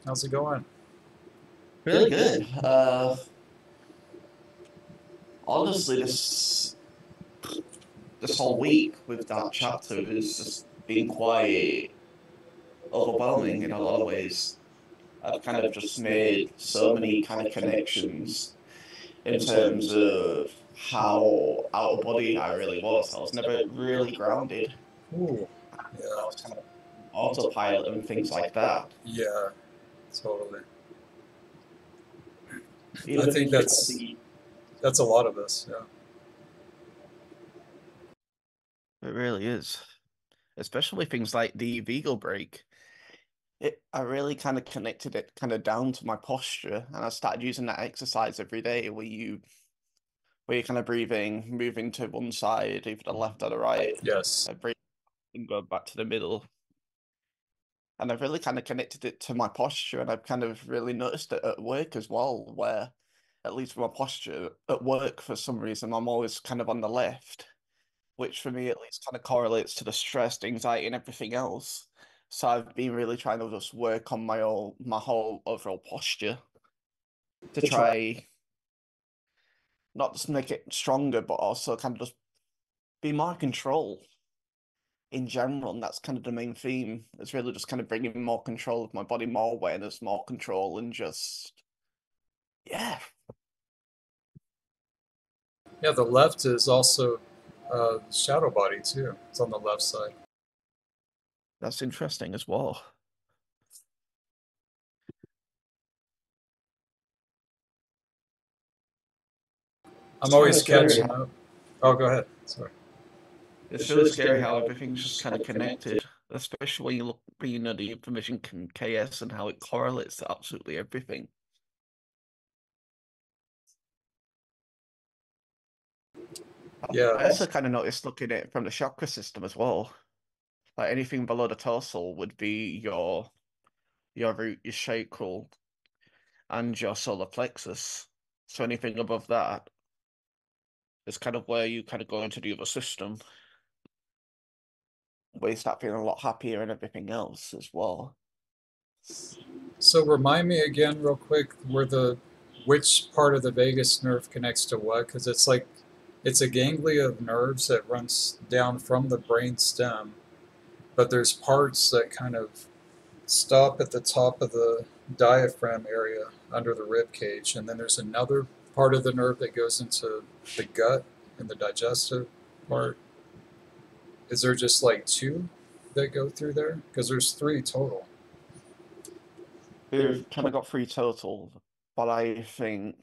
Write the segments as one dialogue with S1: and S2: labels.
S1: How's it going?
S2: Really good. Honestly, this whole week with that chapter has just been quite overwhelming in a lot of ways. I've kind of just made so many kind of connections in terms of how out of body I really was. I was never really grounded.
S1: Ooh, yeah,
S2: I was kind of autopilot and things like that.
S1: yeah, totally. I
S2: Even
S1: think
S2: things like the
S1: that's a lot of us. Yeah.
S2: It really is, especially things like the vegal break. I really kind of connected it kind of down to my posture, and I started using that exercise every day where you're kind of breathing, moving to one side, either the left or the right,
S1: Yes.
S2: breathe and go back to the middle. And I've really kind of connected it to my posture, and I've kind of really noticed it at work as well, where at least with my posture at work for some reason I'm always kind of on the left, which for me at least kind of correlates to the stress, the anxiety, and everything else. So I've been really trying to just work on my whole overall posture to
S1: To try.
S2: try not just make it stronger, but also kind of just be more in control in general. And that's kind of the main theme. It's really just kind of bringing more control of my body, more awareness, more control, and just yeah,
S1: Yeah, the left is also shadow body too. It's on the left side.
S2: that's interesting as well.
S1: I'm
S2: It's really
S1: always
S2: scary
S1: catching
S2: how
S1: up. Oh, go ahead. Sorry.
S2: it's really scary how everything's just kind of connected, especially when you look, you know, the information can KS and how it correlates to absolutely everything.
S1: Yeah.
S2: I also kind of noticed looking at it from the chakra system as well. Like anything below the torso would be your root, your sacral, and your solar plexus. So anything above that is kind of where you kind of go into the other system, where you start feeling a lot happier and everything else as well.
S1: So remind me again, real quick, which part of the vagus nerve connects to what? Because it's a ganglia of nerves that runs down from the brain stem, but there's parts that kind of stop at the top of the diaphragm area under the rib cage, and then there's another part of the nerve that goes into the gut and the digestive part. Is there just like two that go through there? Because there's three total.
S2: We've kind of got three total, but I think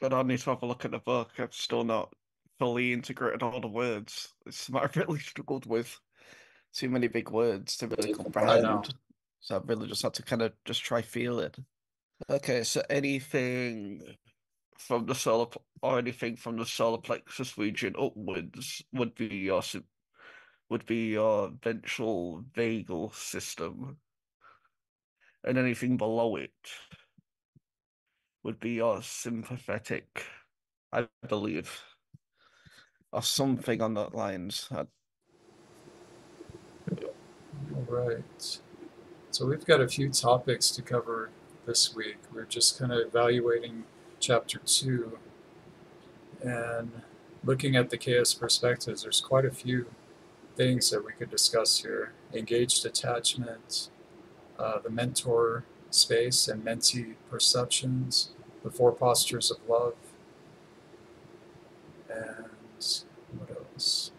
S2: that I need to have a look at the book. I've still not fully integrated all the words. It's something I've really struggled with. Too many big words to really
S1: I know.
S2: comprehend. So I've really just had to kind of just try feel it. Okay, so anything from the or anything from the solar plexus region upwards would be your ventral vagal system, and anything below it would be your sympathetic, I believe, or something on that lines.
S1: All right. So we've got a few topics to cover this week. We're just kind of evaluating chapter two and looking at the chaos perspectives. There's quite a few things that we could discuss here: engaged attachment, the mentor space and mentee perceptions, the four postures of love, and what else?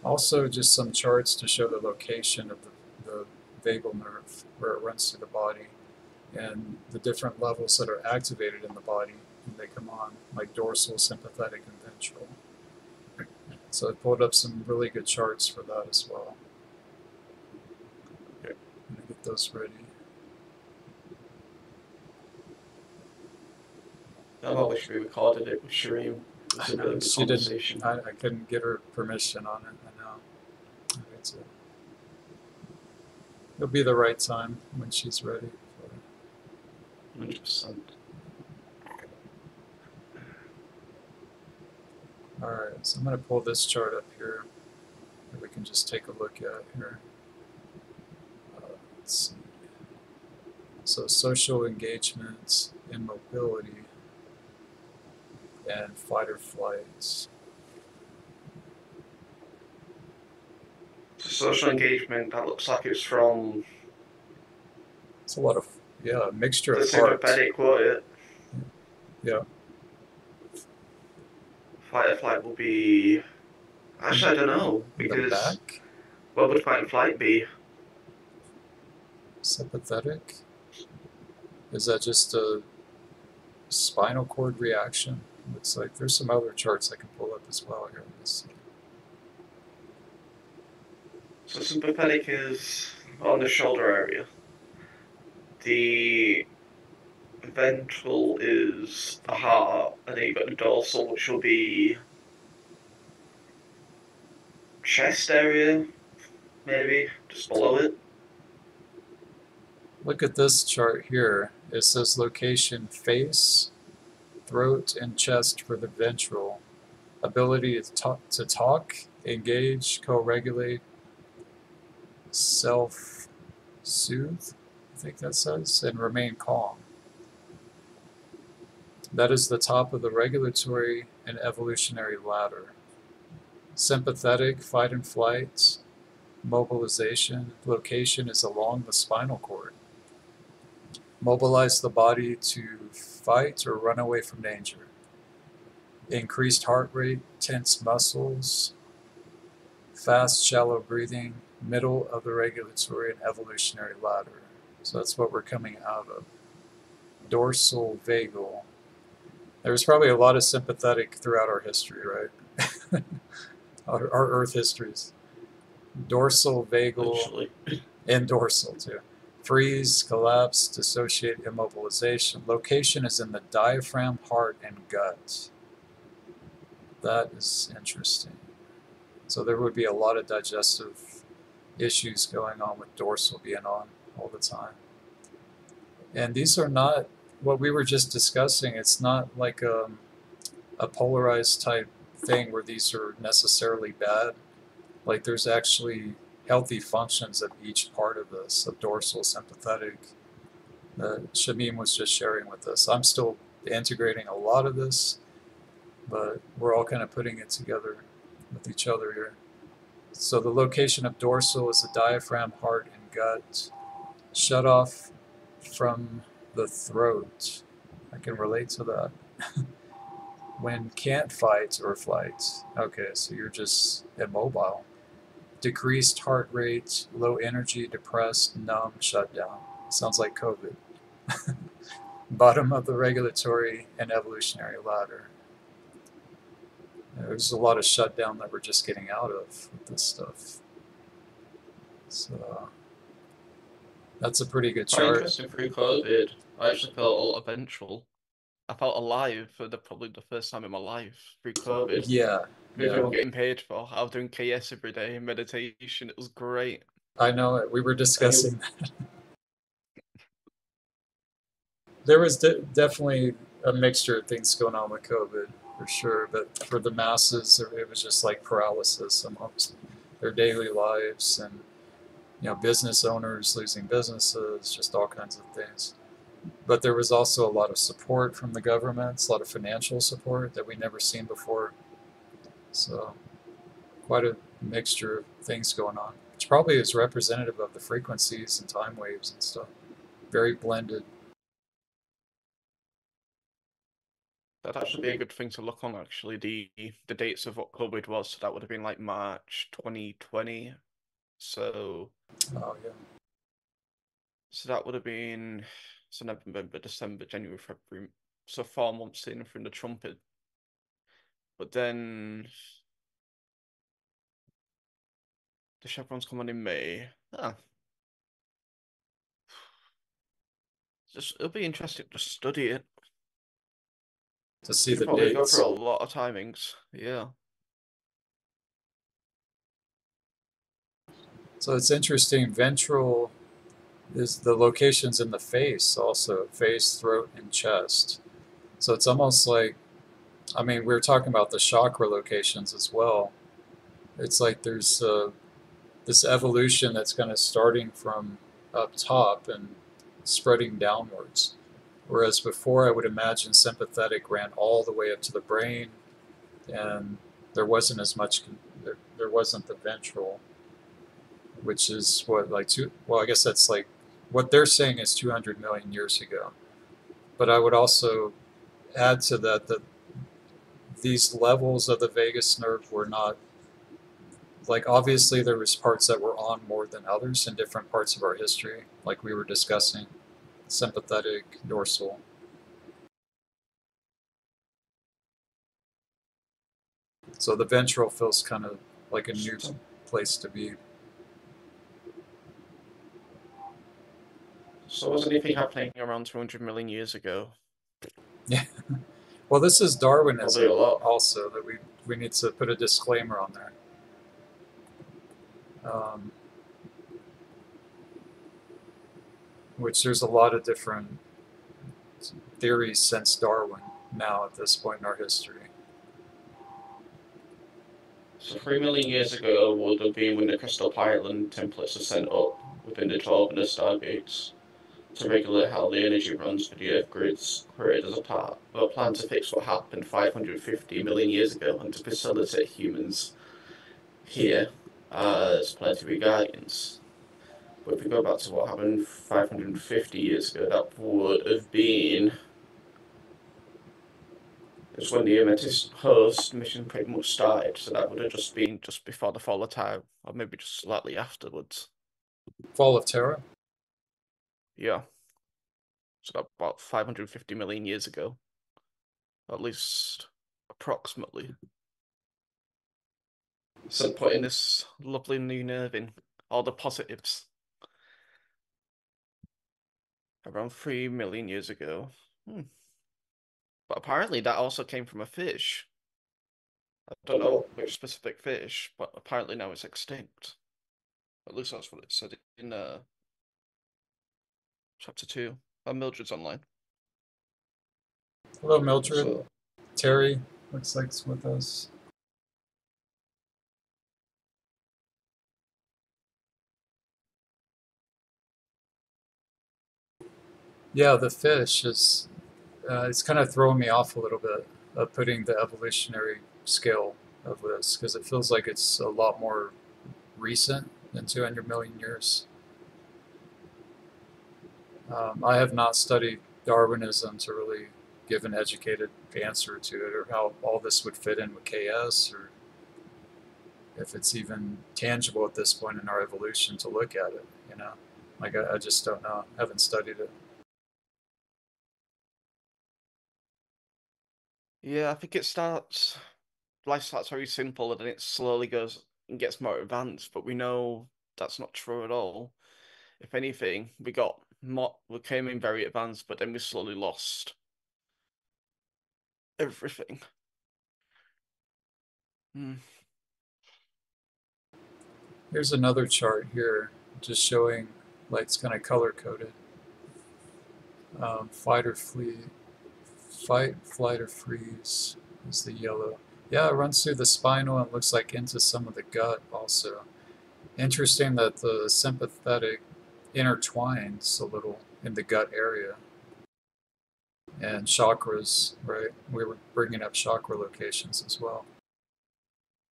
S1: Also, just some charts to show the location of the vagal nerve, where it runs through the body, and the different levels that are activated in the body when they come on, like dorsal, sympathetic, and ventral. So I pulled up some really good charts for that as well.
S2: Okay.
S1: I'm gonna get those ready.
S2: I've always re-recorded it with Shireen. It was
S1: I
S2: a
S1: know
S2: really good
S1: she didn't.
S2: conversation.
S1: I couldn't get her permission on it. I know. It's a, it'll be the right time when she's ready.
S2: 100%.
S1: All right, so I'm going to pull this chart up here that we can just take a look at here. Let's see. So social engagement, immobility, and fight or flight.
S2: Social engagement, that looks like it's from
S1: It's a lot of, yeah, a mixture
S2: the
S1: of parts.
S2: sympathetic, won't it?
S1: Yeah.
S2: Fight or flight will be. Actually, I don't know,
S1: In the
S2: because
S1: back,
S2: what would fight and flight be?
S1: sympathetic. Is that just a spinal cord reaction? Looks like there's some other charts I can pull up as well here. Let's see.
S2: So sympathetic is on the shoulder area. The ventral is the heart, and then you've got the dorsal, which will be chest area, maybe, just below it.
S1: Look at this chart here. It says location face, throat, and chest for the ventral. Ability to talk, engage, co-regulate, self-soothe, I think that says, and remain calm. That is the top of the regulatory and evolutionary ladder. Sympathetic, fight and flight, mobilization, location is along the spinal cord. Mobilize the body to fight or run away from danger. Increased heart rate, tense muscles, fast, shallow breathing, middle of the regulatory and evolutionary ladder. So that's what we're coming out of. Dorsal vagal. There was probably a lot of sympathetic throughout our history, right? our Earth histories. Dorsal vagal
S2: Literally.
S1: and dorsal too. Freeze, collapse, dissociate, immobilization. Location is in the diaphragm, heart, and gut. That is interesting. So there would be a lot of digestive issues going on with dorsal being on all the time. And these are not what we were just discussing. It's not like a polarized type thing where these are necessarily bad. Like there's actually healthy functions of each part of this, of dorsal, sympathetic, that Shamim was just sharing with us. I'm still integrating a lot of this, but we're all kind of putting it together with each other here. So the location of dorsal is the diaphragm, heart, and gut. Shut off from the throat. I can relate to that. When can't fight or flight. Okay, so you're just immobile. Decreased heart rate, low energy, depressed, numb, shut down. Sounds like COVID. Bottom of the regulatory and evolutionary ladder. There's a lot of shutdown that we're just getting out of with this stuff. So that's a pretty good
S2: Quite
S1: chart.
S2: interesting through COVID. I actually felt a lot of ventral. I felt alive for probably the first time in my life through COVID.
S1: Yeah,
S2: Things we
S1: yeah.
S2: were getting paid for. I was doing KS every day, meditation. It was great.
S1: I know it. We were discussing that. There was definitely a mixture of things going on with COVID, for sure. But for the masses, it was just like paralysis amongst their daily lives, and business owners losing businesses, just all kinds of things. But there was also a lot of support from the governments, a lot of financial support that we never seen before. So quite a mixture of things going on, which probably is representative of the frequencies and time waves and stuff. Very blended.
S2: That'd actually be a good thing to look on, actually, the dates of what COVID was. So that would have been like March 2020. So
S1: Oh yeah.
S2: so that would have been November, December, January, February. So 4 months in from the trumpet. But then the chevrons come on in May. Ah, it'll be interesting to study it.
S1: To see the
S2: Probably go
S1: dates.
S2: through a lot of timings. Yeah.
S1: So it's interesting. Ventral is the locations in the face, also face, throat, and chest. So it's almost like, I mean, we were talking about the chakra locations as well. It's like there's this evolution that's kind of starting from up top and spreading downwards. Whereas before, I would imagine sympathetic ran all the way up to the brain, and there wasn't as much. There wasn't the ventral, which is what like two. Well, I guess that's like what they're saying is 200 million years ago. But I would also add to that these levels of the vagus nerve were not like obviously there was parts that were on more than others in different parts of our history, like we were discussing, sympathetic, dorsal. So the ventral feels kind of like a new place to be.
S2: So was anything happening around 200 million years ago?
S1: Yeah. Well, this is Darwinism
S2: Probably a lot.
S1: also that we need to put a disclaimer on there. Which there's a lot of different theories since Darwin now at this point in our history.
S2: So 3 million years ago would have been when the crystal Island templates are sent up within the 12 and the stargates to regulate how the energy runs for the Earth grids created as a part of a plan to fix what happened 550 million years ago and to facilitate humans here as planetary guardians. But if we go back to what happened 550 years ago, that would have been it's when the Amethyst host mission pretty much started, so that would have just been just before the fall of time, or maybe just slightly afterwards.
S1: Fall of Terra?
S2: Yeah. So that about 550 million years ago. At least approximately. So putting this lovely new nerve in, all the positives. Around 3 million years ago. But apparently that also came from a fish. I don't know which specific fish, but apparently now it's extinct. At least that's what it said in chapter 2. Mildred's online.
S1: Hello, Mildred. So, Terry looks like it's with us. Yeah, the fish is it's kind of throwing me off a little bit of putting the evolutionary scale of this because it feels like it's a lot more recent than 200 million years. I have not studied Darwinism to really give an educated answer to it or how all this would fit in with KS or if it's even tangible at this point in our evolution to look at it, you know? Like, I just don't know. I haven't studied it.
S2: Yeah, I think life starts very simple and then it slowly goes and gets more advanced, but we know that's not true at all. If anything, we came in very advanced, but then we slowly lost everything.
S1: Here's another chart here, just showing like it's kind of color coded. Fight or flee, fight, flight, or freeze is the yellow. Yeah, it runs through the spinal and looks like into some of the gut also. Interesting that the sympathetic intertwines a little in the gut area. And chakras, right? We were bringing up chakra locations as well.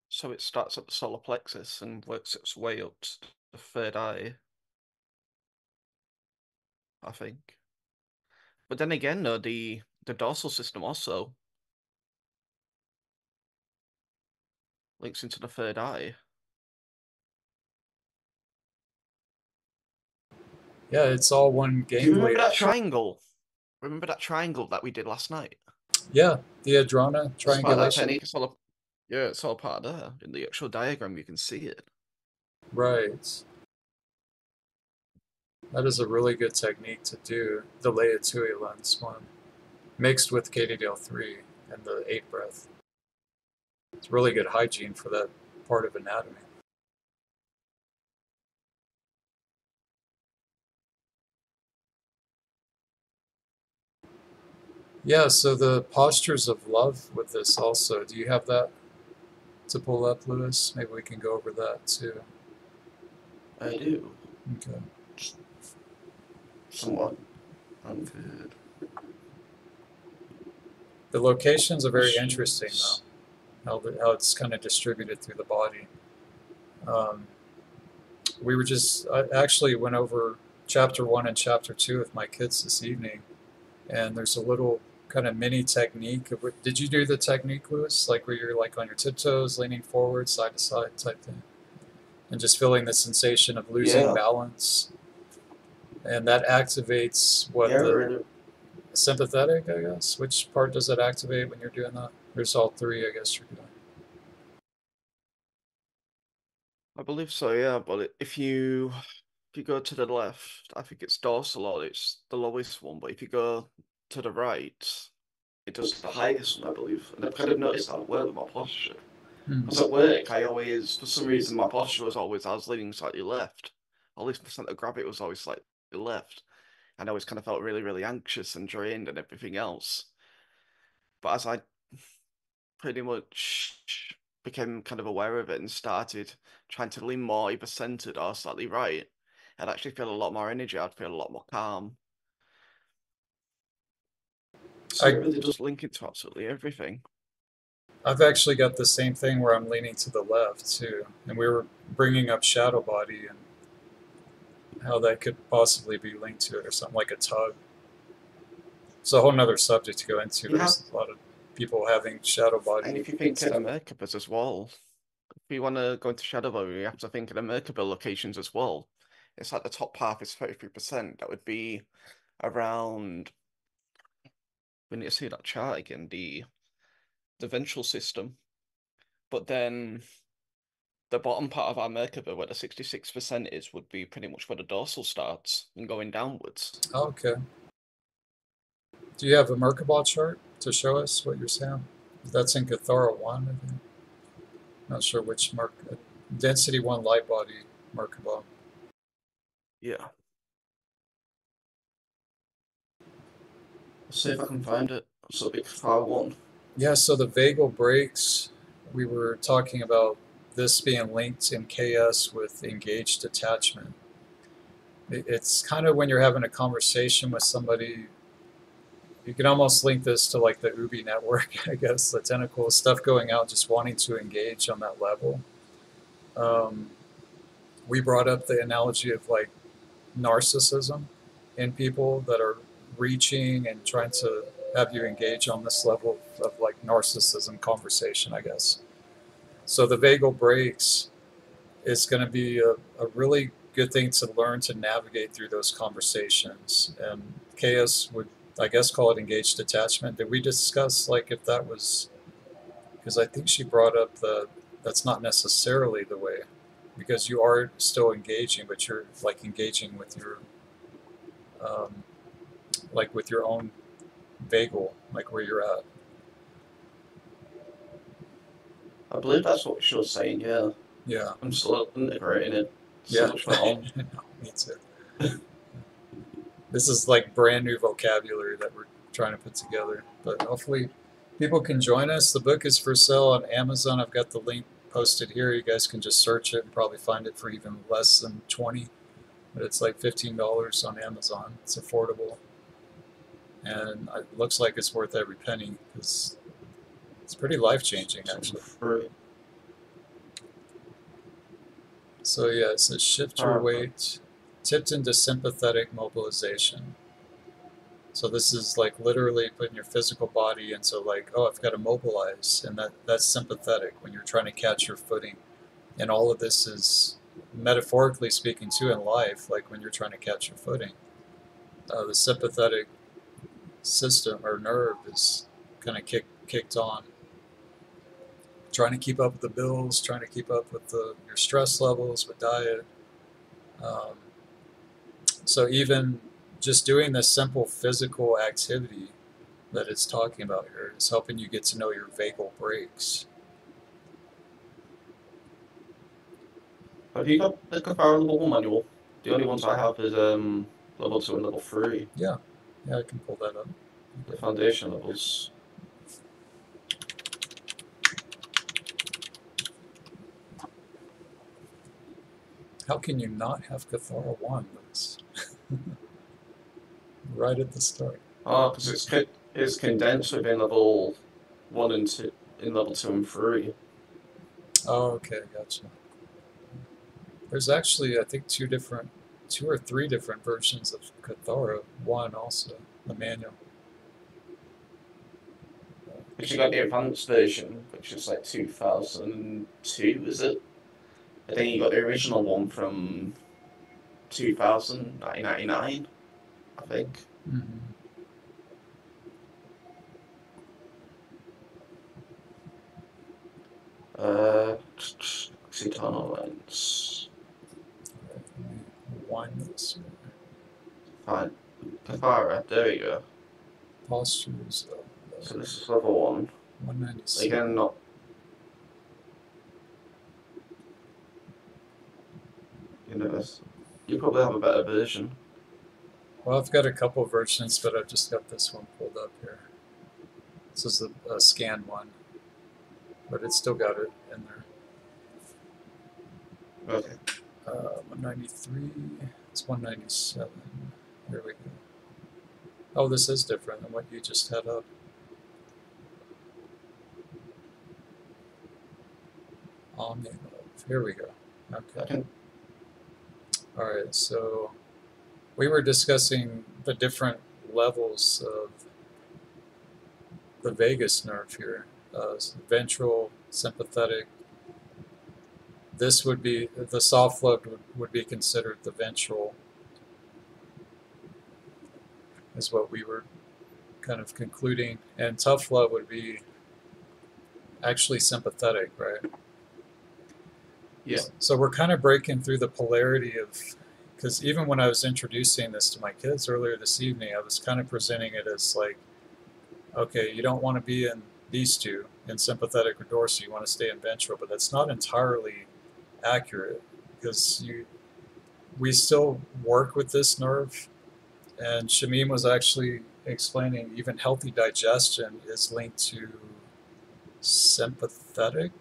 S2: So it starts at the solar plexus and works its way up to the third eye, I think. But then again, though, the dorsal system also links into the third eye.
S1: Yeah, it's all one ganglia.
S2: Do you remember that triangle? Remember that triangle that we did last night?
S1: Yeah, the Adrona triangulation.
S2: Yeah, it's all part of that. In the actual diagram, you can see it.
S1: Right. That is a really good technique to do the Leitui lens one, mixed with KDDL 3 and the 8 breath. It's really good hygiene for that part of anatomy. Yeah, so the postures of love with this also. Do you have that to pull up, Lewis? Maybe we can go over that too.
S2: I do.
S1: Okay.
S2: Somewhat. Anchored.
S1: The locations are very interesting,
S2: Questions.
S1: though, how it's kind of distributed through the body. Um, we were just, I actually went over chapter 1 and chapter 2 with my kids this evening, and there's a little kind of mini technique. Did you do the technique, Lewis? Like where you're like on your tiptoes, leaning forward, side to side type thing, and just feeling the sensation of losing
S2: Yeah.
S1: balance, and that activates what
S2: Yeah,
S1: the
S2: really.
S1: sympathetic, I guess. Which part does it activate when you're doing that? There's all three, I guess you're doing.
S2: I believe so, yeah, but if you go to the left, I think it's dorsal or it's the lowest one, but if you go to the right, it does the highest one, I believe. And I've kind of noticed that at work with my posture.
S1: Hmm.
S2: Because at work, I always, for some reason, my posture was always, I was leaning slightly left. At least percent of gravity was always slightly left. And I always kind of felt really, really anxious and drained and everything else. But as I pretty much became kind of aware of it and started trying to lean more either centered or slightly right, I'd actually feel a lot more energy. I'd feel a lot more calm. So
S1: I
S2: it really does link into absolutely everything.
S1: I've actually got the same thing where I'm leaning to the left too, and we were bringing up shadow body and how that could possibly be linked to it or something like a tug. It's a whole nother subject to go into.
S2: Yeah,
S1: There's a lot of people having shadow
S2: and
S1: body.
S2: if you think in Merkabahs as well, if you want to go into shadow body, you have to think in the Merkabah locations as well. It's like the top half is 33%. That would be around, we need to see that chart again, the ventral system. But then the bottom part of our Merkaba, where the 66% is, would be pretty much where the dorsal starts and going downwards.
S1: Oh, okay. Do you have a Merkabah chart to show us what you're saying? That's in Cathara 1, I think. Not sure which Density 1 light body Merkabah.
S2: Yeah. Let's see if I can find it. So big far one.
S1: Yeah, so the vagal breaks, we were talking about this being linked in KS with engaged attachment. It's kind of when you're having a conversation with somebody, you can almost link this to like the Ubi network, I guess, the tentacle stuff going out, just wanting to engage on that level. Um, we brought up the analogy of like narcissism in people that are reaching and trying to have you engage on this level of like narcissism conversation, I guess. So the vagal breaks is going to be a really good thing to learn to navigate through those conversations. And KS would, I guess, call it engaged attachment. Did we discuss like if that was, because I think she brought up that's not necessarily the way, because you are still engaging, but you're like engaging with your um, like with your own vagal, like where you're at.
S2: I believe that's what she was saying, yeah.
S1: Yeah.
S2: I'm still integrating it. So
S1: Yeah.
S2: much fun.
S1: Me too. This is like brand new vocabulary that we're trying to put together. But hopefully people can join us. The book is for sale on Amazon. I've got the link posted here. You guys can just search it and probably find it for even less than 20. But it's like $15 on Amazon. It's affordable. And it looks like it's worth every penny because it's pretty life changing actually. So yeah, it says shift your weight, tipped into sympathetic mobilization. So this is like literally putting your physical body into like, oh, I've got to mobilize, and that's sympathetic when you're trying to catch your footing. And all of this is metaphorically speaking too in life, like when you're trying to catch your footing. The sympathetic system or nerve is kind of kicked on, trying to keep up with the bills, trying to keep up with your stress levels, with diet. Um, so even just doing this simple physical activity that it's talking about here is helping you get to know your vagal breaks.
S2: Have you got the Kafara level 1 manual? The only ones I have is level 2 and level 3.
S1: Yeah, I can pull that up.
S2: The foundation levels.
S1: How can you not have Cathara 1, Liz? right at the start.
S2: Oh, because it's condensed within level 1 and 2, in level 2 and 3.
S1: Oh, okay, gotcha. There's actually, I think, two or three different versions of Cathara. One also, the manual.
S2: Because you got the advanced version, which is like 2002, is it? And then you got the original one from 1999, I think.
S1: Mm-hmm.
S2: Eternal Lens.
S1: One this
S2: Fine. Cathara, there we go.
S1: postures.
S2: So this is level 1.
S1: 197.
S2: Again, not. You know, you probably have a better version.
S1: Well, I've got a couple versions, but I've just got this one pulled up here. This is a scanned one, but it's still got it in there.
S2: Okay.
S1: 193. It's 197. Here we go. Oh, this is different than what you just had up. Omni love. Here we go. Okay. All right. So we were discussing the different levels of the vagus nerve here. Ventral, sympathetic. This would be the soft lobe would be considered the ventral, is what we were kind of concluding, and tough love would be actually sympathetic, right?
S2: Yeah.
S1: So we're kind of breaking through the polarity of, because even when I was introducing this to my kids earlier this evening, I was kind of presenting it as like, okay, you don't want to be in these two, in sympathetic or dorsal, you want to stay in ventral, but that's not entirely accurate because we still work with this nerve, and Shamim was actually explaining even healthy digestion is linked to sympathetic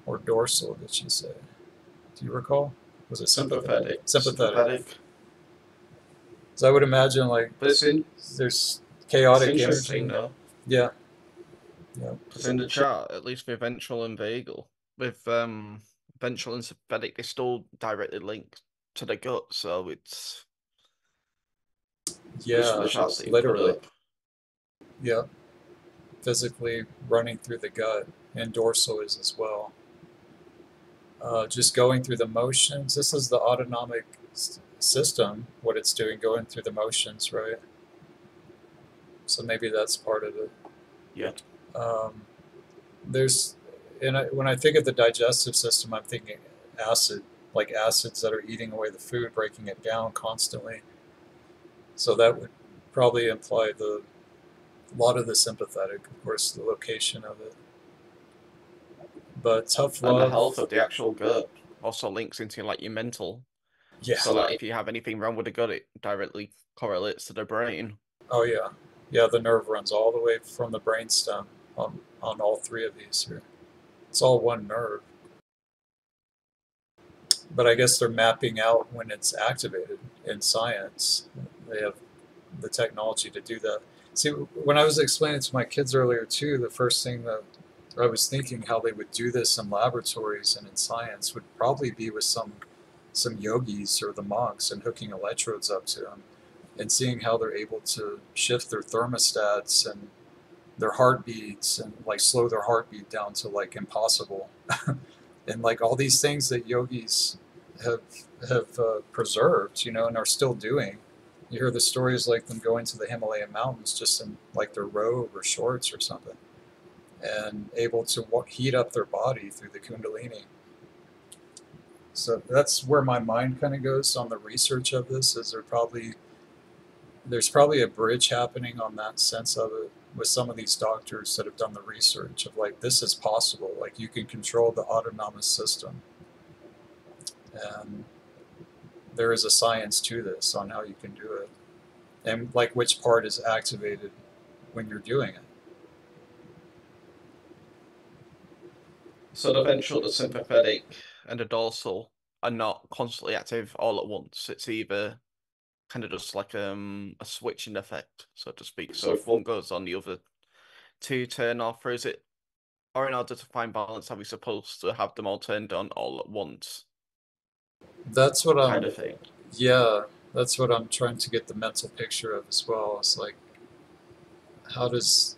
S1: or dorsal, did she say? Do you recall? Was it sympathetic?
S2: Sympathetic.
S1: So I would imagine like
S2: But
S1: there's
S2: it's
S1: chaotic
S2: interesting
S1: energy.
S2: though.
S1: Yeah. Yeah.
S2: Because in the chart, at least with ventral and vagal, with ventral and sympathetic, they're still directly linked to the gut, so it's just
S1: Yeah.
S2: the charts that you put
S1: Literally.
S2: up.
S1: Yeah. Physically running through the gut, and dorsal is as well. Just going through the motions. This is the autonomic system, what it's doing, going through the motions, right? So maybe that's part of it.
S2: Yeah.
S1: There's, when I think of the digestive system, I'm thinking acid, like acids that are eating away the food, breaking it down constantly. So that would probably imply a lot of the sympathetic, of course, the location of it. But tough
S2: And the
S1: love,
S2: health of the actual gut also links into like your mental.
S1: yeah.
S2: So like if you have anything wrong with the gut, it directly correlates to the brain.
S1: Oh yeah, yeah. The nerve runs all the way from the brainstem on all three of these here. It's all one nerve. But I guess they're mapping out when it's activated in science. They have the technology to do that. See, when I was explaining to my kids earlier too, the first thing that I was thinking how they would do this in laboratories and in science would probably be with some yogis or the monks and hooking electrodes up to them and seeing how they're able to shift their thermostats and their heartbeats and like slow their heartbeat down to like impossible and like all these things that yogis have preserved, and are still doing. You hear the stories like them going to the Himalayan mountains just in like their robe or shorts or something, and able to heat up their body through the Kundalini. So that's where my mind kind of goes on the research of this. Is there's probably a bridge happening on that sense of it with some of these doctors that have done the research of like this is possible. Like you can control the autonomous system, and there is a science to this on how you can do it, and like which part is activated when you're doing it.
S2: So the ventral, the sympathetic, and the dorsal are not constantly active all at once. It's either kind of just like a switching effect, so to speak. So if one goes on, the other two turn off, or is it, or in order to find balance, are we supposed to have them all turned on all at once,
S1: That's what
S2: kind
S1: I'm,
S2: of thing?
S1: yeah, that's what I'm trying to get the mental picture of as well. It's like, how does,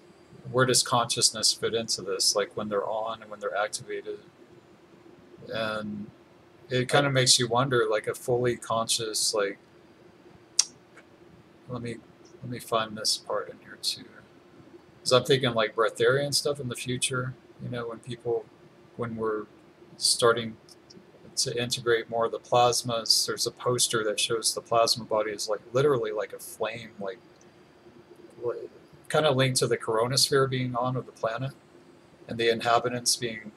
S1: where does consciousness fit into this? Like when they're on and when they're activated. And it kind of makes you wonder, like a fully conscious, like, let me, let me find this part in here too. Because I'm thinking like breatharian stuff in the future, when people, when we're starting to integrate more of the plasmas. There's a poster that shows the plasma body is like literally like a flame, like kind of linked to the coronosphere being on of the planet, and the inhabitants being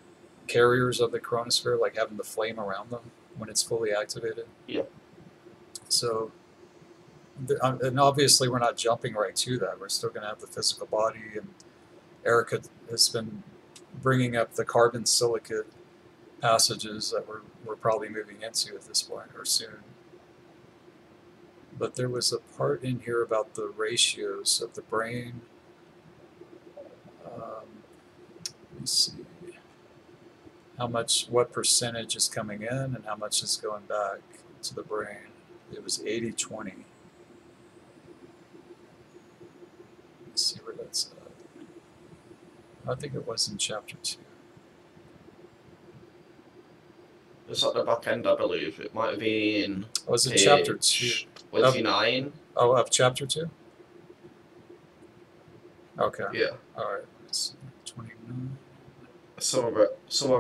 S1: carriers of the coronosphere, like having the flame around them when it's fully activated.
S2: Yeah.
S1: So, and obviously we're not jumping right to that. We're still going to have the physical body, and Erica has been bringing up the carbon silicate passages that we're probably moving into at this point or soon. But there was a part in here about the ratios of the brain. Let me see how much, what percentage is coming in and how much is going back to the brain. It was 80-20. Let's see where that's at. I think it was in chapter 2.
S2: It's at the back end, I believe. It might have been.
S1: Oh, it was in chapter 2.
S2: 29.
S1: Of chapter 2? Okay.
S2: Yeah.
S1: All right. Let's see. 29.
S2: Somewhere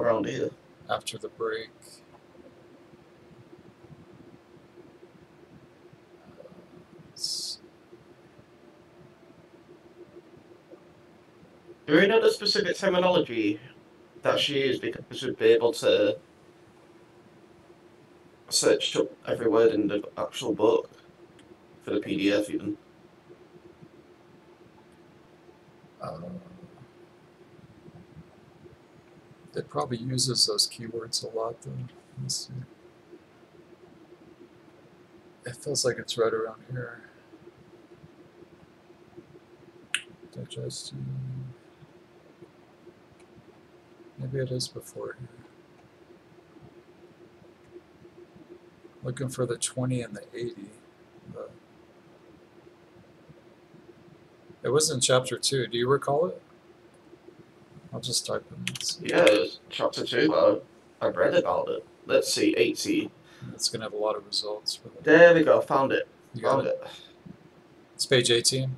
S2: around here.
S1: After the break.
S2: Do we know the specific terminology that she used, because we'd be able to search up every word in the actual book for the PDF even?
S1: It probably uses those keywords a lot, though. Let's see. It feels like it's right around here. Digestive. Maybe it is before here. Looking for the 20 and the 80. But it was in chapter 2. Do you recall it? I'll just type in.
S2: Yeah, it was chapter 2, but I read about it. Let's see, 80.
S1: It's going to have a lot of results for that.
S2: There we go, found it.
S1: Found it. It's page 18.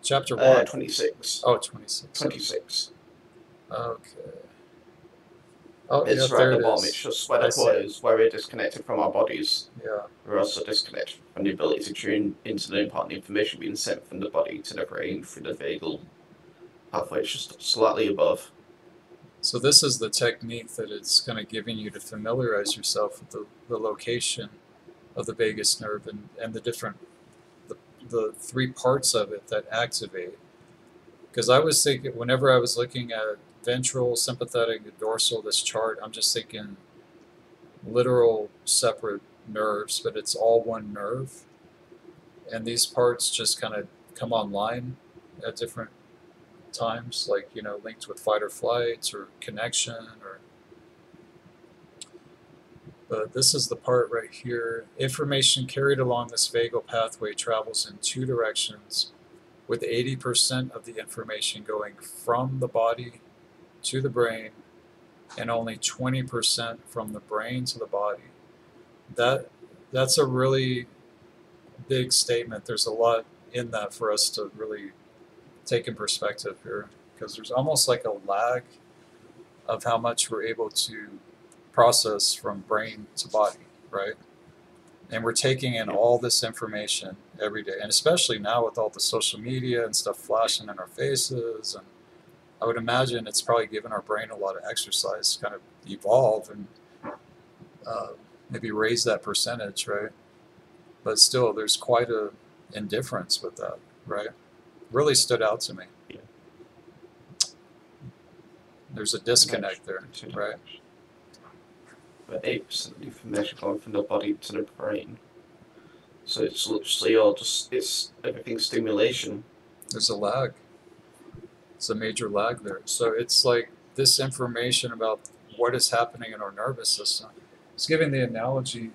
S1: Chapter 1.
S2: 26.
S1: Oh, 26.
S2: 26.
S1: Okay. Oh,
S2: it's
S1: yeah,
S2: right
S1: there
S2: at the
S1: it
S2: bottom.
S1: is.
S2: It's just where the quote is, where we're disconnected from our bodies.
S1: Yeah.
S2: We're also disconnected from the ability to tune into the important information being sent from the body to the brain through the vagal pathway. It's just slightly above.
S1: So this is the technique that it's kind of giving you to familiarize yourself with the location of the vagus nerve and the different, the three parts of it that activate. Because I was thinking, whenever I was looking at ventral, sympathetic, and dorsal, this chart, I'm just thinking literal separate nerves, but it's all one nerve. And these parts just kind of come online at different times, like, linked with fight or flight or connection, but this is the part right here. Information carried along this vagal pathway travels in two directions, with 80% of the information going from the body to the brain and only 20% from the brain to the body. That's a really big statement. There's a lot in that for us to really take in perspective here, because there's almost like a lag of how much we're able to process from brain to body, right? And we're taking in all this information every day, and especially now with all the social media and stuff flashing in our faces. And I would imagine it's probably given our brain a lot of exercise to kind of evolve and maybe raise that percentage, right? But still, there's quite a indifference with that, right? Really stood out to me.
S2: Yeah.
S1: There's a disconnect there, right?
S2: But 8% of the information going from the body to the brain. So it's literally all just, it's everything stimulation.
S1: There's a lag. It's a major lag there. So it's like this information about what is happening in our nervous system. I was giving the analogy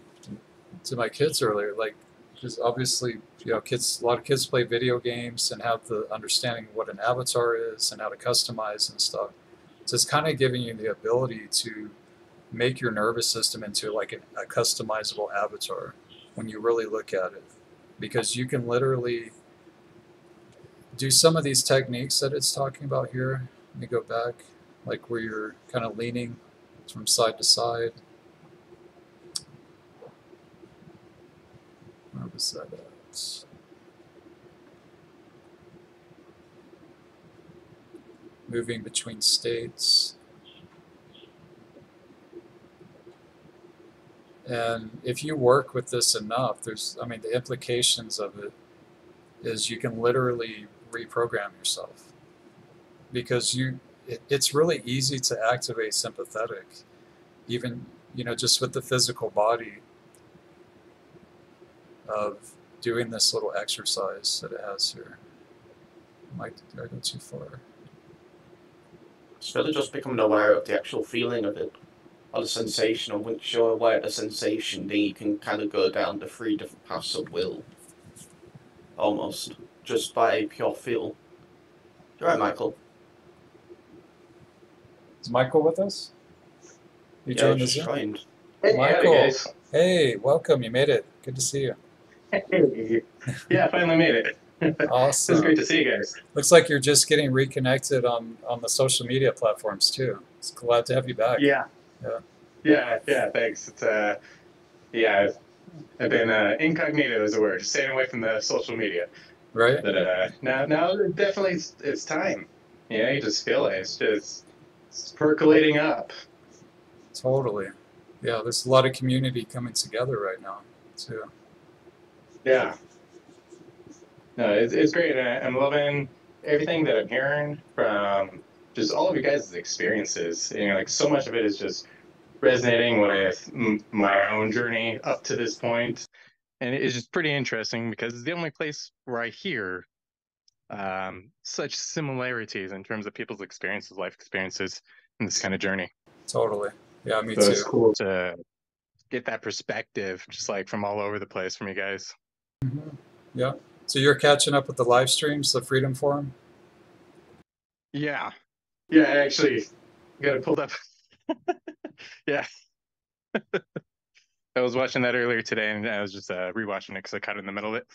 S1: to my kids earlier, like, because obviously, kids, a lot of kids play video games and have the understanding of what an avatar is and how to customize and stuff. So it's kind of giving you the ability to make your nervous system into like a customizable avatar when you really look at it, because you can literally do some of these techniques that it's talking about here. Let me go back, like where you're kind of leaning from side to side. Where was that at? Moving between states. And if you work with this enough, the implications of it is you can literally reprogram yourself, because it's really easy to activate sympathetic, even, just with the physical body of doing this little exercise that it has here. Did I go too far?
S2: It's really just becoming aware of the actual feeling of it, or the sensation. And once you're aware of the sensation, then you can kind of go down the 3 different paths of will, almost, just by pure feel. You're right, Michael.
S1: Is Michael with us? You
S2: Yeah,
S1: joined the
S2: just
S1: Zoom?
S2: joined.
S3: Hey, howdy,
S1: Michael,
S3: guys.
S1: hey, welcome. You made it. Good to see you.
S3: Hey. Yeah, I finally made it. It was great
S1: Awesome.
S3: to see you guys.
S1: Looks like you're just getting reconnected on the social media platforms too. It's glad to have you back.
S3: Yeah,
S1: Yeah.
S3: yeah. Thanks. Yeah, I've been incognito, as it were, just staying away from the social media.
S1: Right?
S3: But now definitely it's time. Yeah, you just feel it. It's percolating up.
S1: Totally. Yeah, there's a lot of community coming together right now too.
S3: Yeah. No, it's great. I'm loving everything that I'm hearing from just all of you guys' experiences. Like so much of it is just resonating with my own journey up to this point. And it's just pretty interesting because it's the only place where I hear such similarities in terms of people's experiences, life experiences in this kind of journey.
S1: Totally. Yeah, me
S3: So
S1: too.
S3: it's cool to get that perspective, just like from all over the place from you guys.
S1: Mm-hmm. Yeah. So you're catching up with the live streams, the Freedom Forum?
S3: Yeah. Yeah, I actually got it pulled up. Yeah. I was watching that earlier today and I was just rewatching it because I caught it in the middle of it.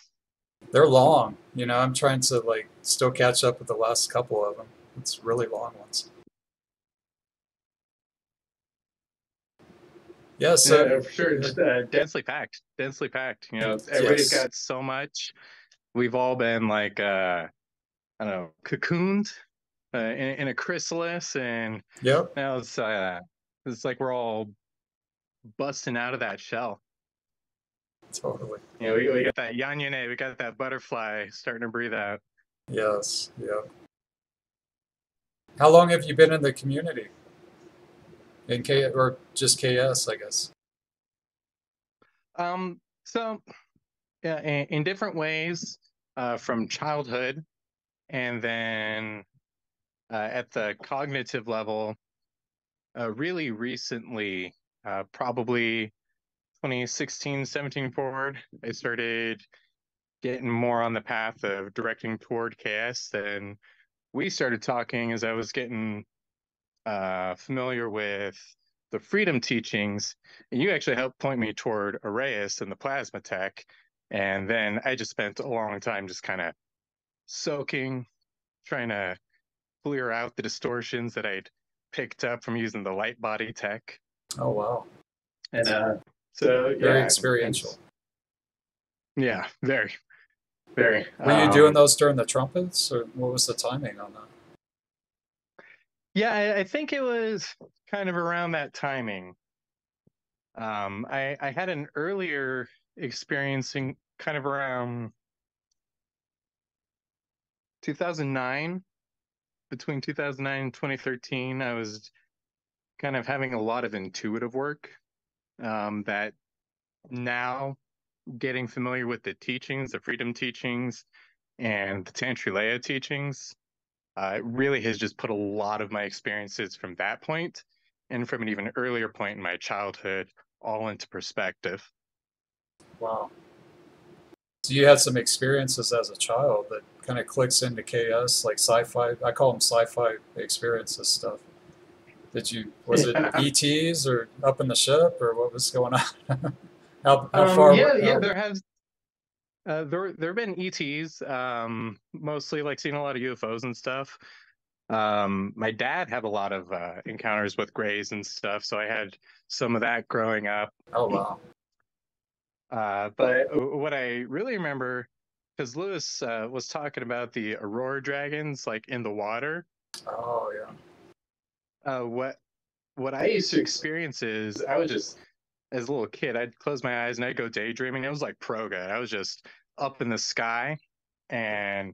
S1: They're long. I'm trying to like still catch up with the last couple of them. It's really long ones. Yeah, so
S3: Yeah, for sure. Just densely packed. Densely packed. Everybody's
S1: yes.
S3: got so much. We've all been like I don't know, cocooned in a chrysalis, and
S1: Yep.
S3: now it's like we're all busting out of that shell.
S1: Totally.
S3: We got that yanyane, we got that butterfly starting to breathe out.
S1: Yes. Yep. How long have you been in the community? In K or just KS, I guess.
S3: So yeah, in different ways, from childhood, and then at the cognitive level, really recently, probably 2016, 17 forward, I started getting more on the path of directing toward KS. And we started talking as I was getting familiar with the freedom teachings. And you actually helped point me toward Arrayas and the plasma tech. And then I just spent a long time just kind of soaking, trying to clear out the distortions that I'd picked up from using the light body tech.
S1: Oh wow.
S3: And so
S1: Very
S3: yeah,
S1: experiential.
S3: yeah, very, very.
S1: Were you doing those during the trumpets, or what was the timing on that?
S3: Yeah, I think it was kind of around that timing. I had an earlier experiencing kind of around 2009, between 2009 and 2013. I was kind of having a lot of intuitive work that now getting familiar with the teachings, the freedom teachings, and the Tantra E-LAi-sa teachings, it really has just put a lot of my experiences from that point and from an even earlier point in my childhood all into perspective.
S1: Wow. So you had some experiences as a child that kind of clicks into KS, like sci-fi. I call them sci-fi experiences stuff. Was it ETs or up in the ship or what was going on? how far?
S3: Yeah, there have been ETs, mostly like seeing a lot of UFOs and stuff. My dad had a lot of encounters with grays and stuff, so I had some of that growing up.
S1: Oh, wow.
S3: But what I really remember, because Lewis was talking about the aurora dragons, like in the water.
S1: Oh, yeah.
S3: What I used to experience is I was just, as a little kid, I'd close my eyes and I'd go daydreaming. It was like pro good. I was just up in the sky, and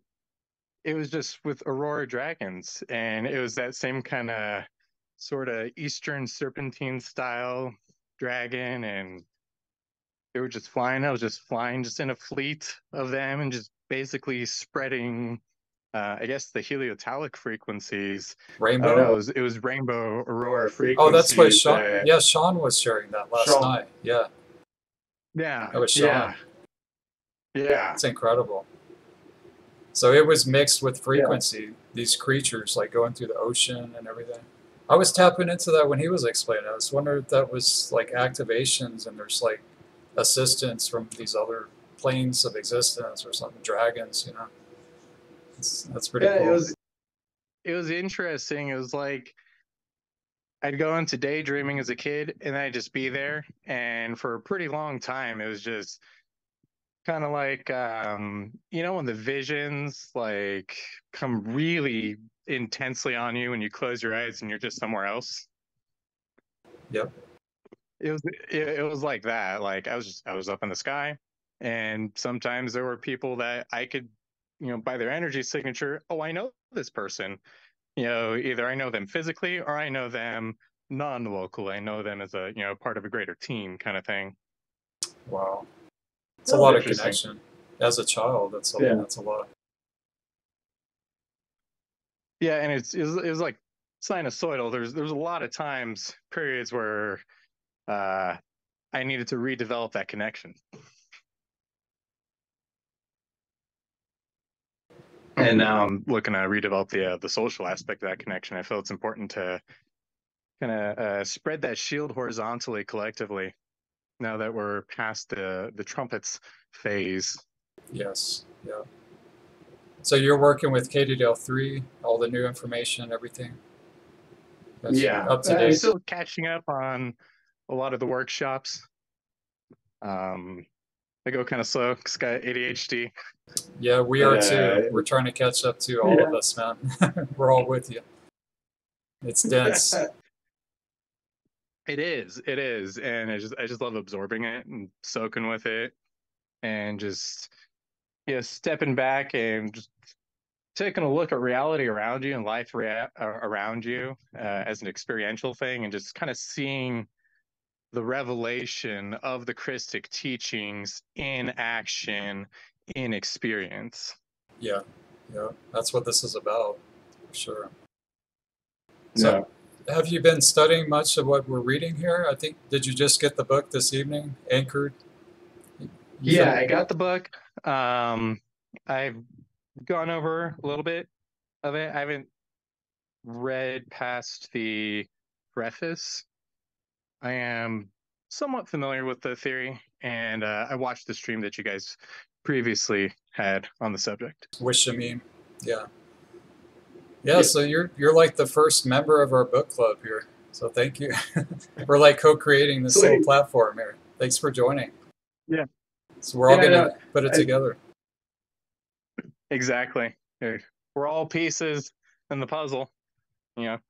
S3: it was just with aurora dragons, and it was that same kind of sort of Eastern serpentine style dragon, and they were just flying. I was just flying, just in a fleet of them, and just basically spreading, I guess, the heliotalic frequencies.
S1: Rainbow.
S3: No, it was rainbow aurora frequencies.
S1: Oh, that's what Sean. Yeah, Sean was sharing that last night. Yeah.
S3: Yeah.
S1: That was Sean.
S3: Yeah.
S1: It's incredible. So it was mixed with frequency. These creatures like going through the ocean and everything. I was tapping into that when he was explaining it. I was wondering if that was like activations and there's like assistance from these other planes of existence or something, dragons, you know. That's pretty cool.
S3: It was interesting. It was like I'd go into daydreaming as a kid and I'd just be there, and for a pretty long time it was just kind of like when the visions like come really intensely on you and you close your eyes and you're just somewhere else.
S1: Yep.
S3: It was like that. Like I was up in the sky, and sometimes there were people that I could, by their energy signature, oh, I know this person. Either I know them physically or I know them non-local. I know them as a, part of a greater team kind of thing.
S1: Wow. It's a lot of connection. As a child, that's a lot.
S3: Yeah, and it was like sinusoidal. There's a lot of periods where I needed to redevelop that connection. And now I'm looking to redevelop the social aspect of that connection. I feel it's important to kind of spread that shield horizontally collectively now that we're past the trumpets phase.
S1: Yes. Yeah. So you're working with KDDL3, all the new information, everything? Up to date.
S3: I'm still catching up on a lot of the workshops. I go kind of slow because I got ADHD.
S1: Yeah, we are too. We're trying to catch up to all of us, man. We're all with you. It's dense.
S3: It is, and I just love absorbing it and soaking with it, and just stepping back and just taking a look at reality around you and life around you as an experiential thing, and just kind of seeing the revelation of the Christic teachings in action, in experience.
S1: Yeah, that's what this is about, for sure. So, have you been studying much of what we're reading here? I think, did you just get the book this evening, Anchored?
S3: Yeah, I got the book. I've gone over a little bit of it. I haven't read past the preface. I am somewhat familiar with the theory, and I watched the stream that you guys previously had on the subject.
S1: Wishamim, yeah. So you're like the first member of our book club here. So thank you. We're like co-creating this little platform here. Thanks for joining.
S3: Yeah.
S1: So we're all gonna put it together.
S3: Exactly. We're all pieces in the puzzle. You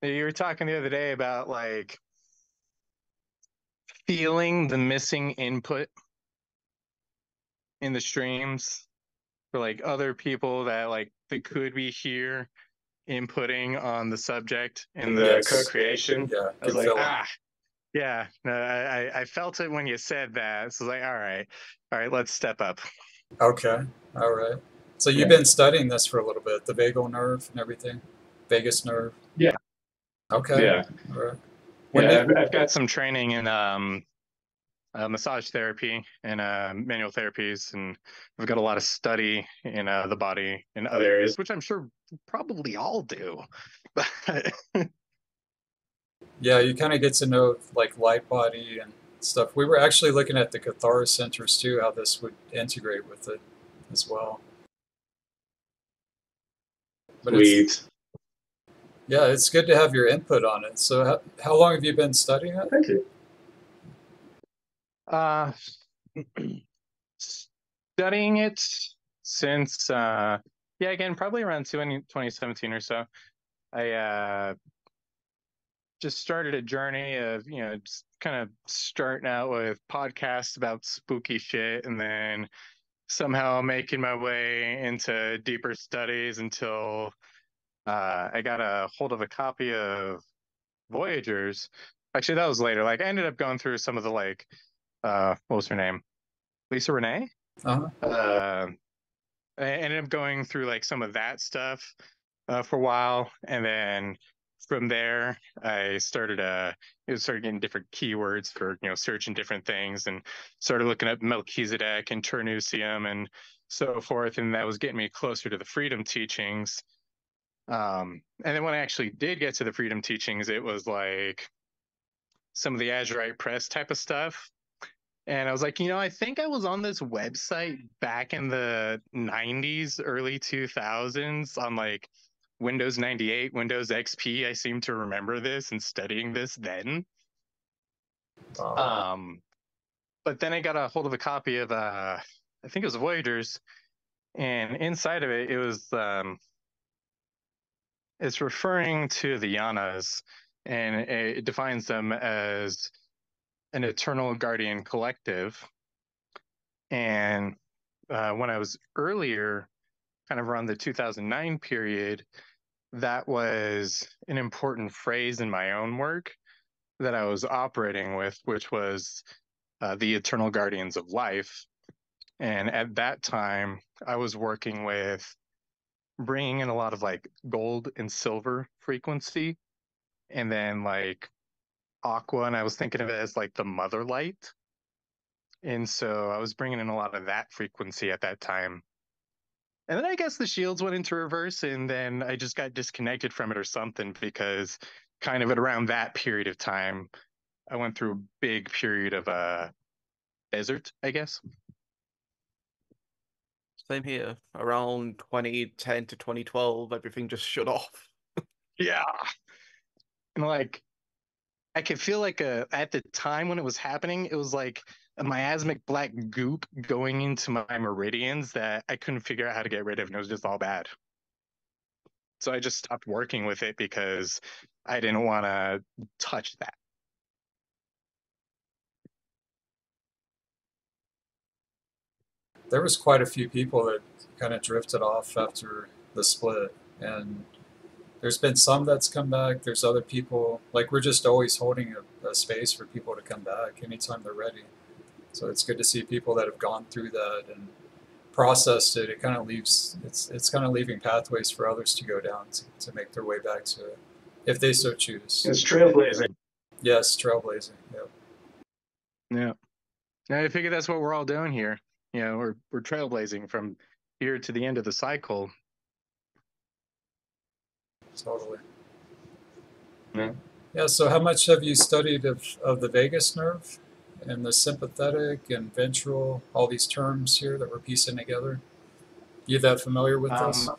S3: were talking the other day about like feeling the missing input in the streams for like other people that like they could be here inputting on the subject in the co-creation.
S1: Yeah,
S3: I was like, Yeah, no, I felt it when you said that. So like, all right, let's step up.
S1: Okay, all right. So you've
S3: Yeah.
S1: been studying this for a little bit, the vagal nerve and everything, vagus nerve.
S3: Yeah,
S1: Okay,
S3: yeah,
S1: all right. When
S3: yeah.
S1: did?
S3: I've got some training in massage therapy and manual therapies, and I've got a lot of study in the body in other areas, which I'm sure probably all do. But
S1: Yeah, you kind of get to know like light body and stuff. We were actually looking at the Cathara centers too, how this would integrate with it as well. But
S3: sweet.
S1: it's good to have your input on it. So how long have you been studying it?
S3: Thank you. Studying it since yeah, again, probably around 2017 or so. I just started a journey of, just kind of starting out with podcasts about spooky shit, and then somehow making my way into deeper studies until I got a hold of a copy of Voyagers. Actually, that was later. Like, I ended up going through some of the what was her name? Lisa Renee.
S1: Uh-huh.
S3: I ended up going through like some of that stuff for a while, and then from there I started getting different keywords for searching different things, and started looking up Melchizedek and Ternusium and so forth, and that was getting me closer to the freedom teachings. And then when I actually did get to the freedom teachings, it was like some of the Azurite Press type of stuff. And I was like, I think I was on this website back in the 90s, early 2000s on like Windows 98, Windows XP. I seem to remember this and studying this then.
S1: Wow.
S3: Um, but then I got a hold of a copy of, I think it was Voyagers. And inside of it, it's referring to the Yanas, and it defines them as an eternal guardian collective. And when I was earlier, kind of around the 2009 period, that was an important phrase in my own work that I was operating with, which was the eternal guardians of life. And at that time, I was working with bringing in a lot of like gold and silver frequency, and then like aqua, and I was thinking of it as like the mother light. And so I was bringing in a lot of that frequency at that time. And then I guess the shields went into reverse, and then I just got disconnected from it or something, because kind of at around that period of time, I went through a big period of desert, I guess.
S2: Same here. Around 2010 to 2012, everything just shut off.
S3: Yeah. And like, I could feel like at the time when it was happening, it was like a miasmic black goop going into my meridians that I couldn't figure out how to get rid of, and it was just all bad. So I just stopped working with it because I didn't want to touch that.
S1: There was quite a few people that kind of drifted off after the split, and there's been some that's come back. There's other people, like we're just always holding a space for people to come back anytime they're ready. So it's good to see people that have gone through that and processed it. It kind of leaves it's kind of leaving pathways for others to go down to make their way back to it if they so choose.
S3: It's trailblazing.
S1: Yes, trailblazing. Yep.
S3: Yeah. And I figure that's what we're all doing here. We're trailblazing from here to the end of the cycle.
S1: Totally.
S3: Yeah.
S1: Yeah. So how much have you studied of the vagus nerve and the sympathetic and ventral, all these terms here that we're piecing together? You that familiar with this?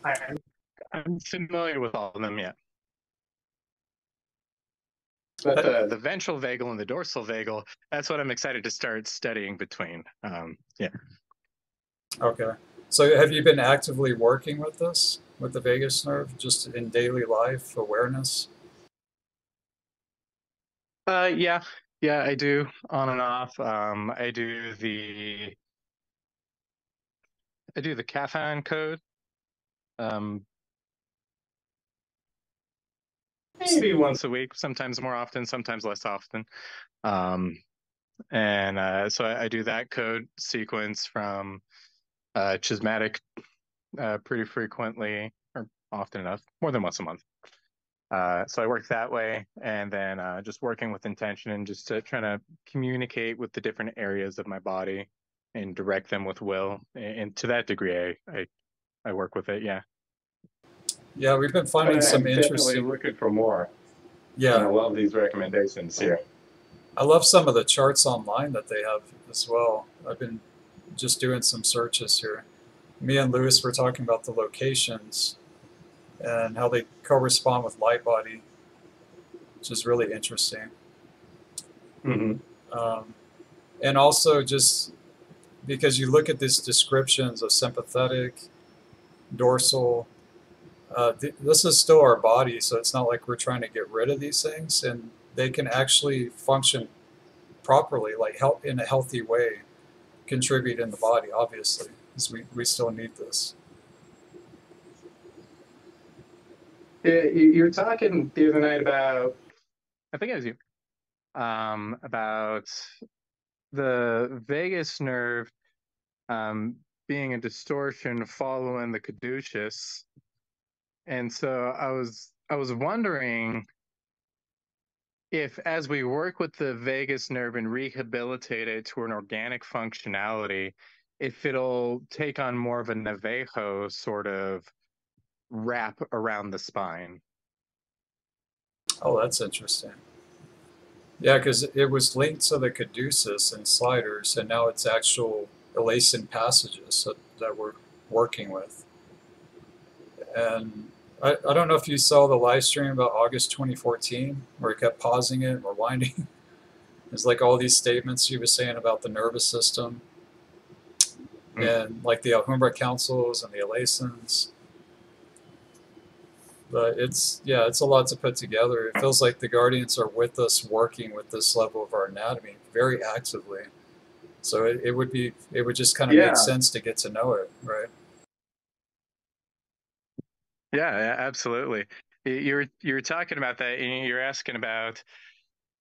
S3: I'm familiar with all of them, yeah. But the ventral vagal and the dorsal vagal, that's what I'm excited to start studying between. Yeah.
S1: Okay. So have you been actively working with this, with the vagus nerve, just in daily life awareness?
S3: Yeah. Yeah, I do on and off. I do the caffeine code. Um, maybe once a week, sometimes more often, sometimes less often. So I do that code sequence from Chismatic pretty frequently, or often enough, more than once a month. So I work that way, and then just working with intention and just trying to communicate with the different areas of my body and direct them with will. And to that degree, I work with it. Yeah.
S1: Yeah, we've been finding some
S3: I'm definitely
S1: interesting.
S3: looking for more.
S1: Yeah,
S3: And I love these recommendations here.
S1: I love some of the charts online that they have as well. I've been just doing some searches here. Me and Lewis were talking about the locations and how they correspond with light body, which is really interesting.
S3: Mm-hmm.
S1: And also just because you look at these descriptions of sympathetic, dorsal, this is still our body, so it's not like we're trying to get rid of these things, and they can actually function properly, like help in a healthy way, contribute in the body, obviously, because we still need this.
S3: You're talking the other night about, I think it was you, about the vagus nerve being a distortion following the caduceus. And so I was wondering if, as we work with the vagus nerve and rehabilitate it to an organic functionality, if it'll take on more of a Navajo sort of wrap around the spine.
S1: Oh, that's interesting. Yeah, because it was linked to the caduceus and sliders, and now it's actual E-LAi-sa passages that we're working with. And I don't know if you saw the live stream about August 2014, where he kept pausing it and rewinding. It's like all these statements he was saying about the nervous system and like the Alhambra councils and the E-LAi-sans. But it's a lot to put together. It feels like the Guardians are with us working with this level of our anatomy very actively. So it would just kind of make sense to get to know it, right?
S3: Yeah, absolutely. You're talking about that, and you're asking about.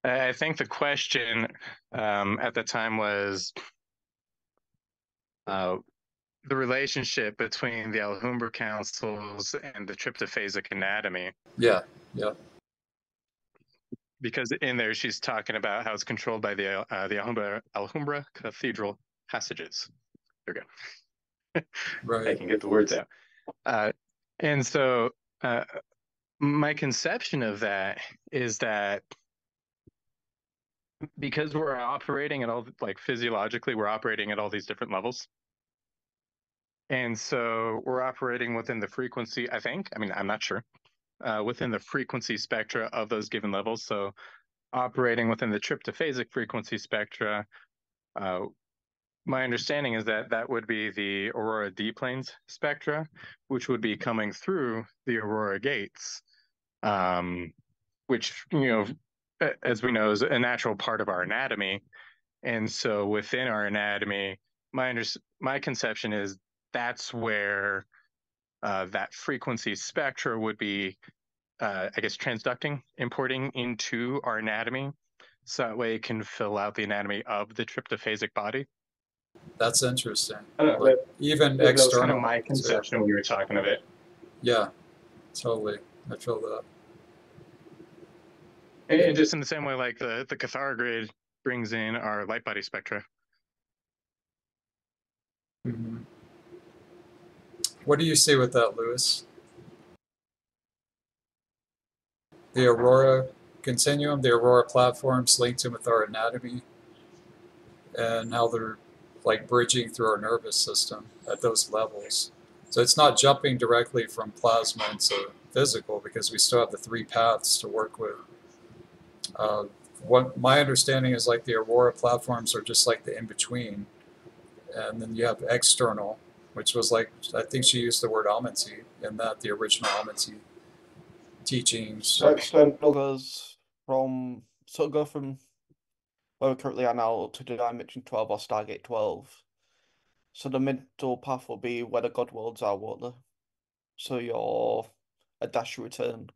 S3: I think the question at the time was the relationship between the Alhambra councils and the tryptophasic anatomy.
S1: Yeah, yeah.
S3: Because in there she's talking about how it's controlled by the Alhambra cathedral passages. There we go.
S1: Right.
S3: I can get the words out. And so my conception of that is that because we're operating at all, like physiologically, we're operating at all these different levels. And so we're operating within the frequency, I think, I mean, I'm not sure, within the frequency spectra of those given levels. So operating within the tryptophasic frequency spectra, my understanding is that that would be the aurora D planes spectra, which would be coming through the aurora gates, which, as we know, is a natural part of our anatomy. And so within our anatomy, my conception is that's where that frequency spectra would be, I guess, transducting, importing into our anatomy. So that way it can fill out the anatomy of the tryptophasic body.
S1: That's interesting.
S3: I don't know,
S1: like even
S3: that was
S1: external.
S3: kind of my conception when you were talking of it.
S1: Yeah, totally. I feel that.
S3: And just in the same way, like the Cathara grid brings in our light body spectra.
S1: Mm-hmm. What do you see with that, Lewis? The Aurora continuum, the Aurora platforms linked in with our anatomy, and how they're like bridging through our nervous system at those levels. So it's not jumping directly from plasma into physical because we still have the three paths to work with. What my understanding is, like the Aurora platforms are just like the in between, and then you have external, which was like, I think she used the word Amenti in that, the original Amenti teachings.
S2: So external goes from go from where we currently are now to the Dimension 12 or Stargate 12. So the middle path will be where the God worlds are, won't they? So you're a dash return.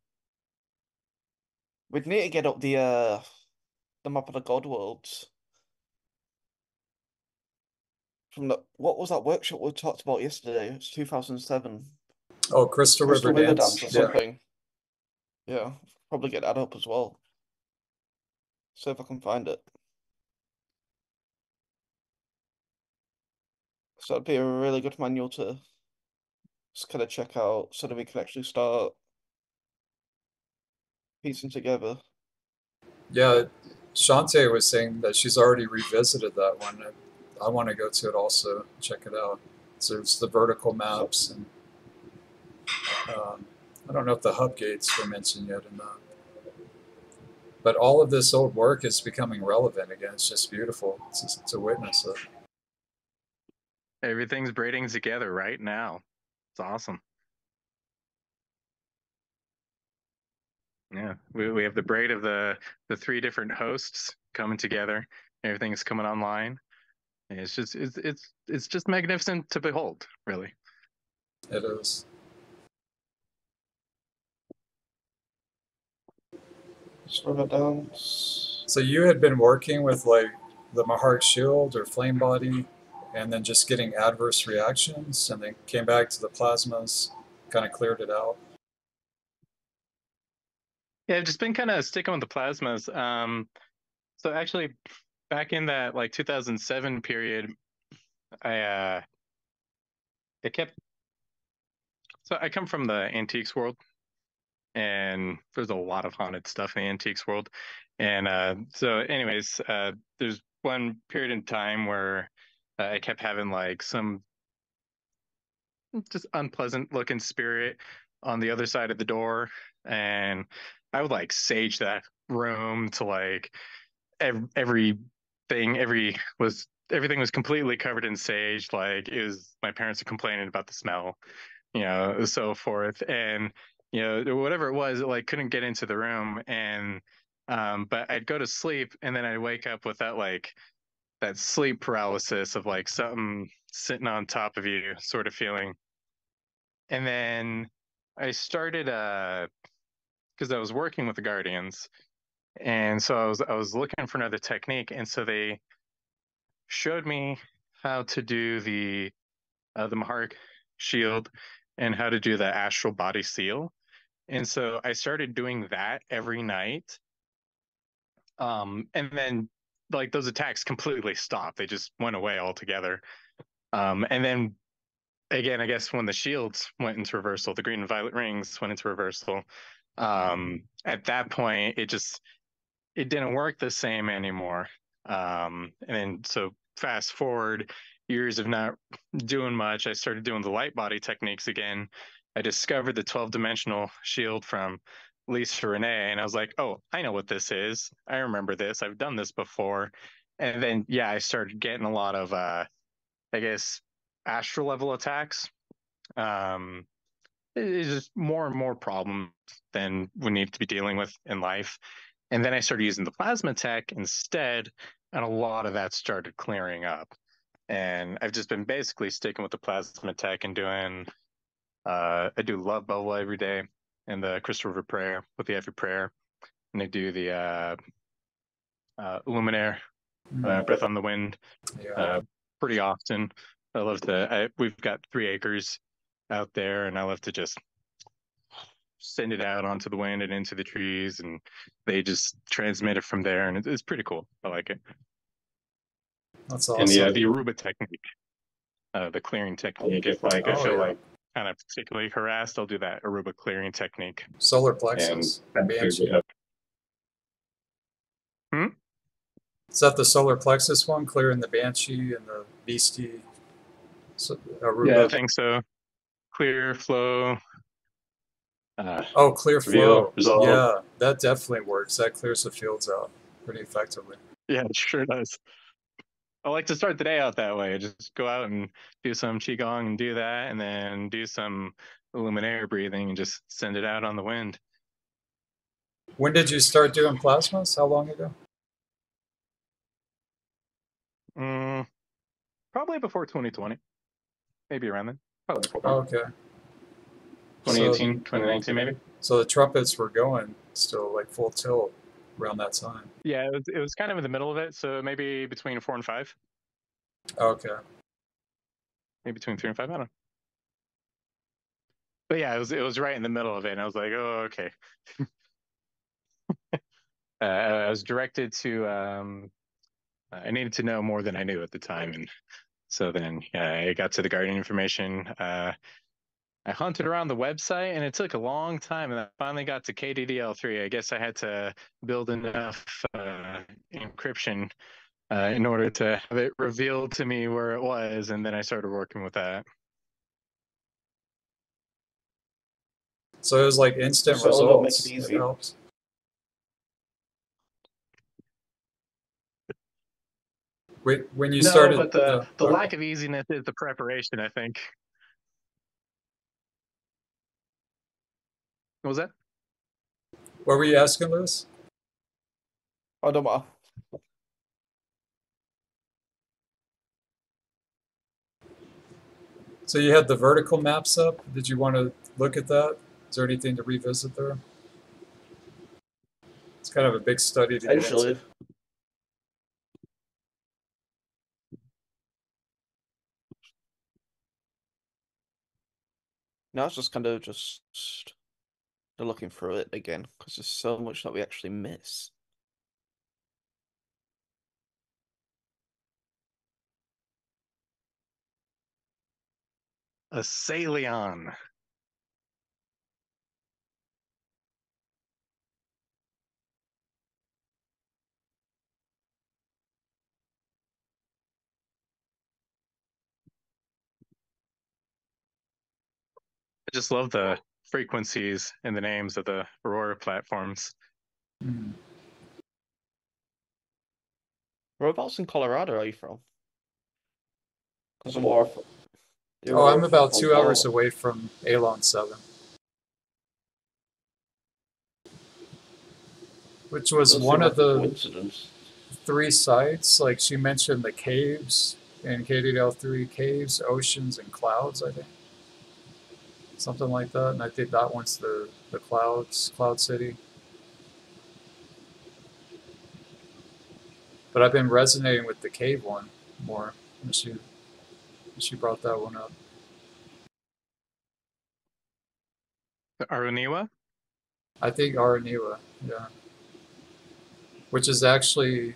S2: We'd need to get up the map of the God worlds from the what was that workshop we talked about yesterday? It's 2007.
S1: Oh, Crystal River
S2: River
S1: Dance.
S2: Dance or
S1: Yeah.
S2: something. Yeah, probably get that up as well. See if I can find it. So that'd be a really good manual to just kind of check out so that we can actually start piecing together.
S1: Yeah, Shantae was saying that she's already revisited that one. I want to go to it also, check it out. So it's the vertical maps, and I don't know if the hub gates were mentioned yet in that. But all of this old work is becoming relevant again. It's just beautiful to witness it.
S3: Everything's braiding together right now. It's awesome. Yeah, we have the braid of the 3 different hosts coming together. Everything's coming online. It's just magnificent to behold, really.
S1: It is.
S2: River Dance.
S1: So you had been working with like the Mahart Shield or Flame Body, and then just getting adverse reactions, and then came back to the plasmas, kind of cleared it out.
S3: Yeah, I've just been kind of sticking with the plasmas. So actually, back in that like 2007 period, I kept. So I come from the antiques world, and there's a lot of haunted stuff in the antiques world. And so, anyways, there's one period in time where I kept having like some just unpleasant looking spirit on the other side of the door, and I would like sage that room to like everything was completely covered in sage. Like it was, my parents are complaining about the smell, so forth. And whatever it was, it like couldn't get into the room. And but I'd go to sleep, and then I'd wake up with that sleep paralysis of like something sitting on top of you sort of feeling. And then I started because I was working with the Guardians, and so I was looking for another technique, and so they showed me how to do the Mahar shield and how to do the astral body seal. And so I started doing that every night. And then like those attacks completely stopped. They just went away altogether. And then again, I guess when the shields went into reversal, the green and violet rings went into reversal. At that point, it didn't work the same anymore. And then so fast forward years of not doing much, I started doing the light body techniques again. I discovered the 12-dimensional shield from Lisa Renee, and I was like, oh, I know what this is. I remember this. I've done this before. And then, yeah, I started getting a lot of, I guess, astral level attacks. It's just more and more problems than we need to be dealing with in life. And then I started using the plasma tech instead, and a lot of that started clearing up. And I've just been basically sticking with the plasma tech and doing, I do Love Bubble every day and the Crystal River Prayer with the every prayer. And I do the Luminaire, Breath on the Wind,
S1: Yeah.
S3: pretty often. We've got 3 acres out there, and I love to just send it out onto the wind and into the trees, and they just transmit it from there, and it's pretty cool. I like it.
S1: That's
S3: And
S1: awesome.
S3: the Aruba technique, the clearing technique, if like I feel like kind of particularly harassed, I'll do that Aruba clearing technique.
S1: Solar plexus. Banshee. Is that the solar plexus one, clearing the Banshee and the Beastie? Aruba?
S3: Yeah, I think so. Clear flow.
S1: Oh, clear flow.
S3: Resolve.
S1: Yeah, that definitely works. That clears the fields out pretty effectively.
S3: Yeah, it sure does. I like to start the day out that way. Just go out and do some qigong and do that, and then do some luminaire breathing and just send it out on the wind.
S1: When did you start doing plasmas? How long ago?
S3: Probably before 2020, maybe around then. Probably before.
S1: Oh, okay.
S3: 2018, 2019 maybe.
S1: So the trumpets were going still like full tilt around that time.
S3: Yeah, it was kind of in the middle of it, so maybe between 4 and 5.
S1: Okay.
S3: Maybe between 3 and 5. I don't know. But yeah, it was right in the middle of it, and I was like, oh, okay. I was directed to. I needed to know more than I knew at the time, and so then I got to the Guardian information. I hunted around the website, and it took a long time, and I finally got to KDDL3. I guess I had to build enough encryption in order to have it revealed to me where it was, and then I started working with that.
S1: So it was like instant
S2: So it'll make
S1: results.
S2: it
S1: It
S2: easy.
S1: helps. When you started,
S3: but the lack of easiness is the preparation, I think. What was that?
S1: What were you asking, Lewis?
S2: I don't matter.
S1: So you had the vertical maps up. Did you want to look at that? Is there anything to revisit there? It's kind of a big study to get
S2: Potentially.
S1: into.
S2: Now it's just kind of just looking through it again because there's so much that we actually miss.
S3: A Salion. I just love the frequencies and the names of the Aurora platforms.
S1: Hmm.
S2: Whereabouts in Colorado are you from? Because I'm more.
S1: Oh, I'm about 2 hours away from E-LAi-sa, which was one of the
S2: coincidence.
S1: 3 sites. Like she mentioned the caves in KDL3, caves, oceans, and clouds, I think. Something like that. And I think that one's the clouds, Cloud City. But I've been resonating with the cave one more. And she brought that one up.
S3: The Aruniwa?
S1: I think Araniwa, yeah. Which is actually,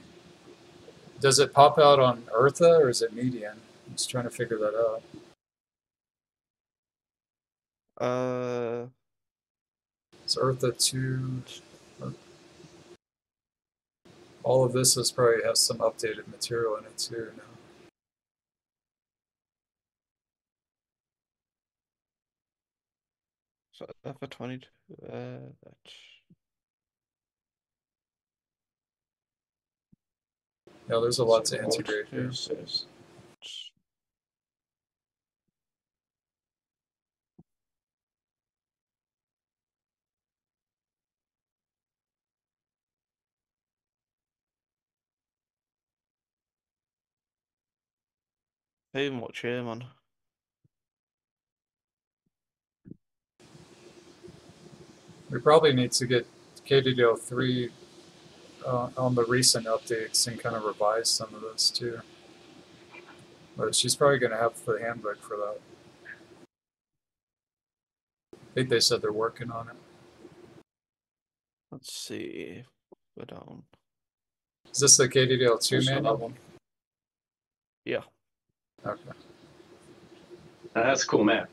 S1: does it pop out on Eartha or is it median? I'm just trying to figure that out. It's Eartha 2. All of this is probably has some updated material in it too now.
S2: So for 22.
S1: Yeah, there's a lot to integrate here.
S2: Hey, watch here, man.
S1: We probably need to get KDDL3 on the recent updates and kind of revise some of this too. But she's probably going to have the handbook for that. I think they said they're working on it.
S2: Let's see. Go down.
S1: Is this the KDDL2 manual?
S2: One. Yeah.
S1: Okay.
S3: That's a cool map.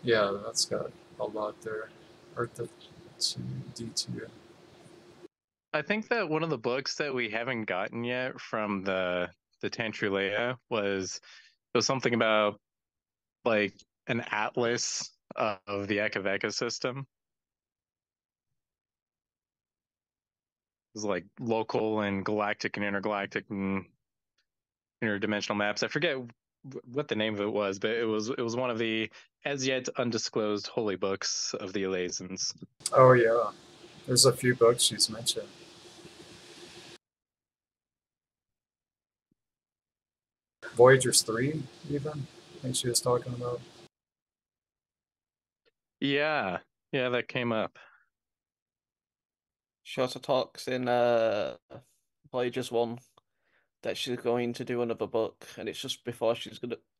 S1: Yeah, that's got a lot there. Eartha 2, D2.
S3: I think that one of the books that we haven't gotten yet from the Tantrulea was something about like an atlas of the Ekaveka system. It was like local and galactic and intergalactic and interdimensional maps. I forget what the name of it was, but it was one of the as yet undisclosed holy books of the E-LAi-sans.
S1: Oh yeah, there's a few books she's mentioned. Voyagers 3, even, I think she was talking about.
S3: Yeah, that came up.
S2: She also talks in Voyager's one that she's going to do another book, and it's just before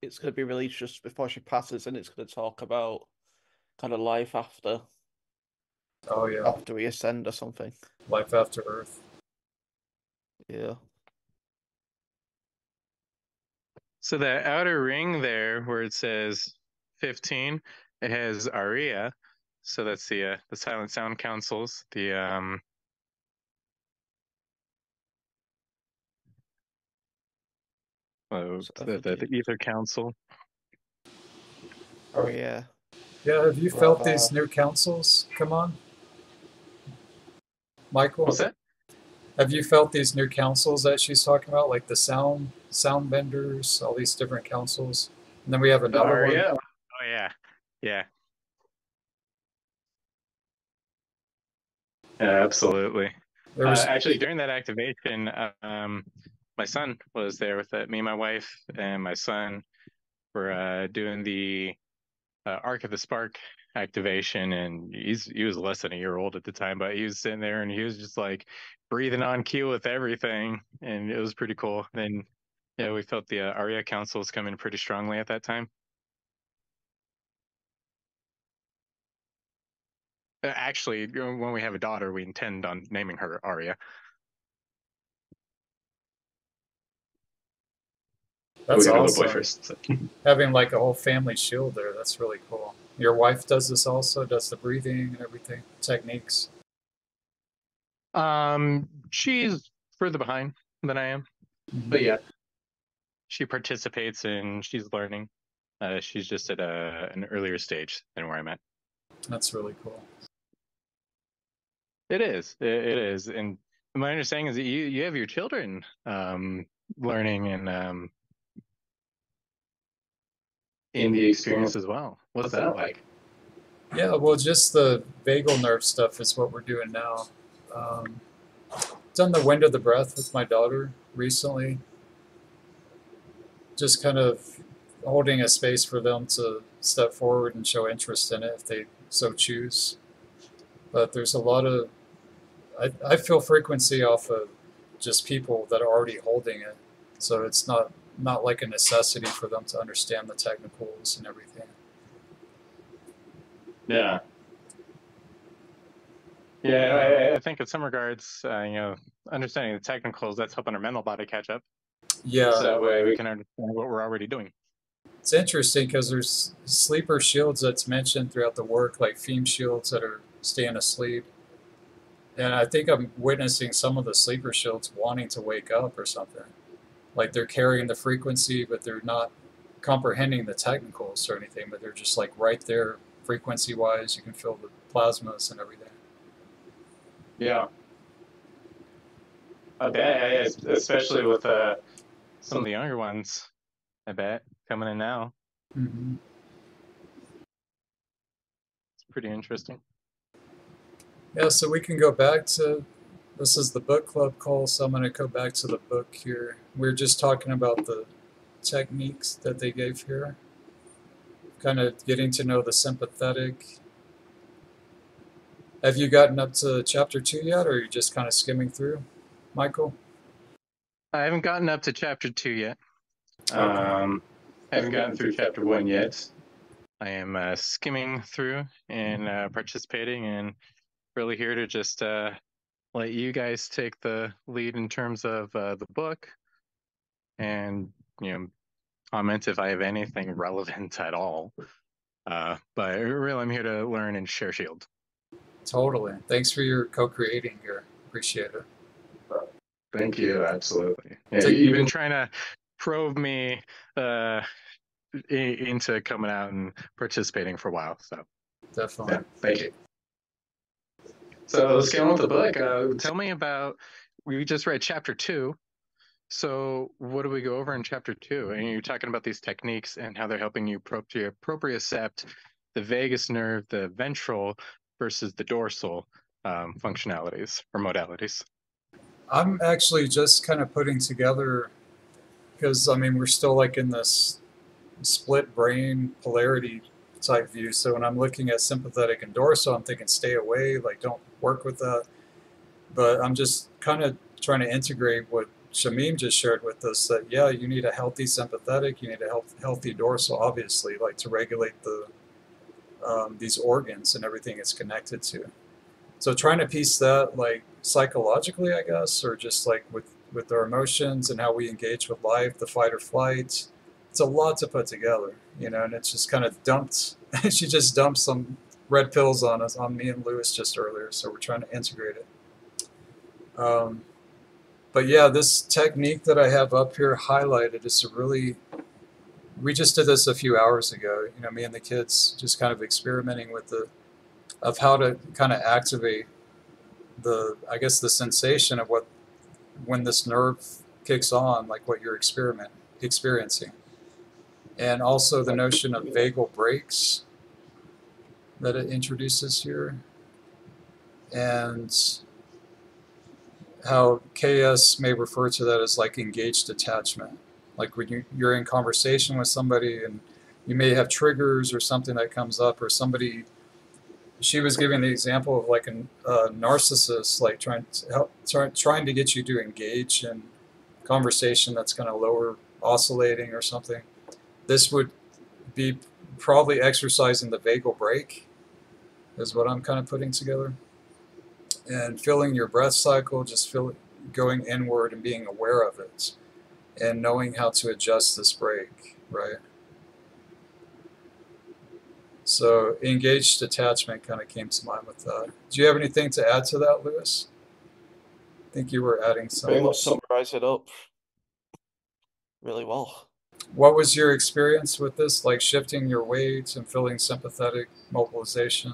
S2: it's gonna be released just before she passes, and it's gonna talk about kind of life
S1: Oh yeah,
S2: after we ascend or something.
S1: life after Earth.
S2: Yeah.
S3: So the outer ring there, where it says 15, it has aria. So that's the Silent Sound Councils, the Ether Council.
S2: Oh yeah.
S1: Yeah, have you felt these new councils? Come on, Michael.
S3: What's that?
S1: Have you felt these new councils that she's talking about, like the sound benders, all these different councils? And then we have another
S3: aria?
S1: one.
S3: Oh yeah, yeah. Yeah, absolutely. Actually, during that activation, my son was there with it. Me and my wife and my son were doing the Arc of the Spark activation, and he was less than a year old at the time, but he was sitting there and he was just like breathing on cue with everything, and it was pretty cool. And yeah, we felt the Aria councils come in pretty strongly at that time. Actually, when we have a daughter, we intend on naming her Aria.
S1: That's
S3: we
S1: awesome.
S3: Boy first, so.
S1: Having like a whole family shield there, that's really cool. Your wife does this also, does the breathing and everything, techniques.
S3: She's further behind than I am, but yeah, she participates and she's learning. She's just at an earlier stage than where I'm at.
S1: That's really cool.
S3: It is. It is. And my understanding is that you have your children learning and in the experience as well. What's that like?
S1: Yeah, well, just the vagal nerve stuff is what we're doing now. Done the wind of the breath with my daughter recently. Just kind of holding a space for them to step forward and show interest in it if they so choose. But there's a lot of, I feel frequency off of just people that are already holding it. So it's not like a necessity for them to understand the technicals and everything.
S3: Yeah. Yeah, I think in some regards, understanding the technicals, that's helping our mental body catch up.
S1: Yeah.
S3: So that way we can understand what we're already doing.
S1: It's interesting because there's sleeper shields that's mentioned throughout the work, like theme shields that are staying asleep. And I think I'm witnessing some of the sleeper shields wanting to wake up or something. Like they're carrying the frequency, but they're not comprehending the technicals or anything, but they're just like right there frequency wise. You can feel the plasmas and everything.
S3: Yeah. I bet, especially with some of the younger ones, I bet, coming in now.
S1: Mm-hmm.
S3: It's pretty interesting.
S1: Yeah, so we can go back to, this is the book club call, so I'm going to go back to the book here. We were just talking about the techniques that they gave here, kind of getting to know the sympathetic. Have you gotten up to chapter 2 yet, or are you just kind of skimming through, Michael?
S3: I haven't gotten up to chapter 2 yet. I haven't gotten through chapter 1 yet. I am skimming through and participating, and really here to just let you guys take the lead in terms of the book, and comment if I have anything relevant at all. But really, I'm here to learn and share Shield.
S1: Totally. Thanks for your co-creating here. Appreciate it.
S3: Thank you. Absolutely. Yeah, you've been trying to probe me into coming out and participating for a while. So
S1: definitely.
S3: Yeah, thank you. So let's get on with the book. Tell me about, we just read chapter 2. So what do we go over in chapter 2? And you're talking about these techniques and how they're helping you propriocept the vagus nerve, the ventral versus the dorsal functionalities or modalities.
S1: I'm actually just kind of putting together, because I mean we're still like in this split brain polarity type view. So when I'm looking at sympathetic and dorsal, I'm thinking stay away, like don't work with that. But I'm just kind of trying to integrate what Shamim just shared with us, that yeah, you need a healthy sympathetic, you need a healthy dorsal, obviously, like to regulate the these organs and everything it's connected to. So trying to piece that like psychologically, I guess, or just like with our emotions and how we engage with life, the fight or flight. It's a lot to put together, you know, and it's just kind of dumped. She just dumped some red pills on us, on me and Lewis just earlier. So we're trying to integrate it. But yeah, this technique that I have up here highlighted is a really, we just did this a few hours ago, you know, me and the kids just kind of experimenting with of how to kind of activate I guess the sensation of when this nerve kicks on, like what you're experiencing. And also the notion of vagal breaks that it introduces here. And how KS may refer to that as like engaged attachment. Like when you're in conversation with somebody and you may have triggers or something that comes up, or somebody, she was giving the example of like a narcissist, like trying to get you to engage in conversation that's kind of lower oscillating or something. This would be probably exercising the vagal brake, is what I'm kind of putting together. And feeling your breath cycle, just going inward and being aware of it, and knowing how to adjust this brake, right? So engaged attachment kind of came to mind with that. Do you have anything to add to that, Lewis? I think you were adding some.
S2: Very much summarize it up really well.
S1: What was your experience with this, like shifting your weight and feeling sympathetic mobilization?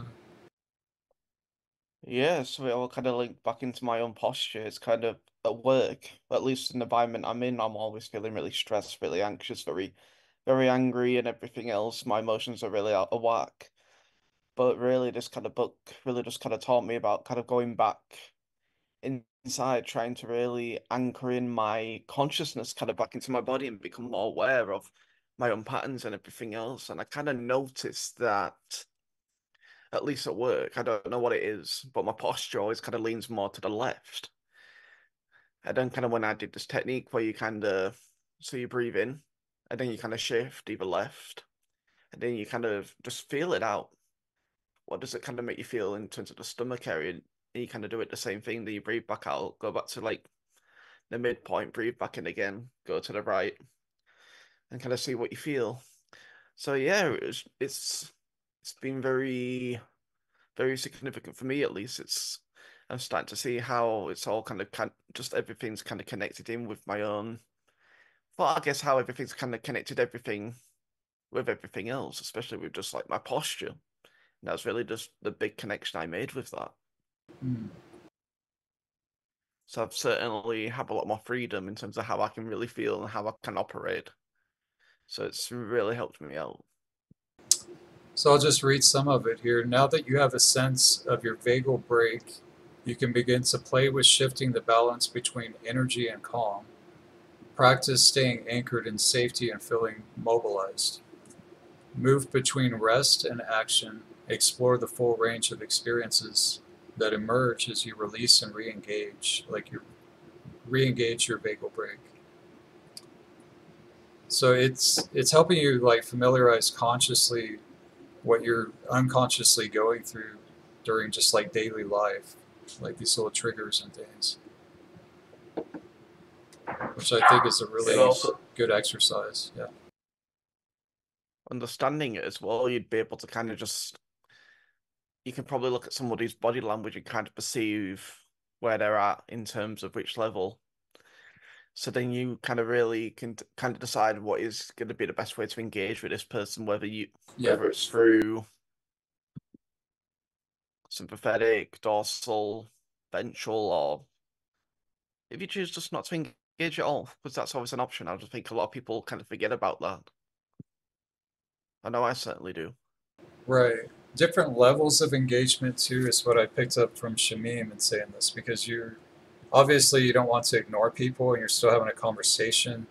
S2: Yeah, so it all kind of linked back into my own posture. It's kind of at work, at least in the environment I'm in, I'm always feeling really stressed, really anxious, very angry, and everything else. My emotions are really out of whack. But really, this kind of book really just kind of taught me about kind of going back inside, trying to really anchor in my consciousness kind of back into my body and become more aware of my own patterns and everything else. And I kind of noticed that, at least at work, I don't know what it is, but my posture always kind of leans more to the left. And then kind of when I did this technique where you kind of, so you breathe in, and then you kind of shift either left, and then you kind of just feel it out. What does it kind of make you feel in terms of the stomach area? And you kind of do it the same thing, then you breathe back out, go back to like the midpoint, breathe back in again, go to the right, and kind of see what you feel. So yeah, it's been very significant for me, at least. I'm starting to see how it's all just everything's kind of connected in with my own. Well, I guess how everything's kind of connected everything with everything else, especially with just like my posture. And that's really just the big connection I made with that.
S1: Mm.
S2: So I've certainly have a lot more freedom in terms of how I can really feel and how I can operate. So it's really helped me out.
S1: So I'll just read some of it here. Now that you have a sense of your vagal brake, you can begin to play with shifting the balance between energy and calm. Practice staying anchored in safety and feeling mobilized. Move between rest and action. Explore the full range of experiences that emerge as you release and re-engage, like you re-engage your vagal brake. So it's helping you like familiarize consciously what you're unconsciously going through during just like daily life, like these little triggers and things, which I think is a really good exercise. Yeah.
S2: Understanding it as well, you'd be able to kind of you can probably look at somebody's body language and kind of perceive where they're at in terms of which level. So then you kind of really can kind of decide what is going to be the best way to engage with this person, whether it's through sympathetic, dorsal, ventral, or if you choose just not to engage at all, because that's always an option. I just think a lot of people kind of forget about that. I know I certainly do.
S1: Right. Different levels of engagement too is what I picked up from Shamim in saying this, because obviously you don't want to ignore people and you're still having a conversation,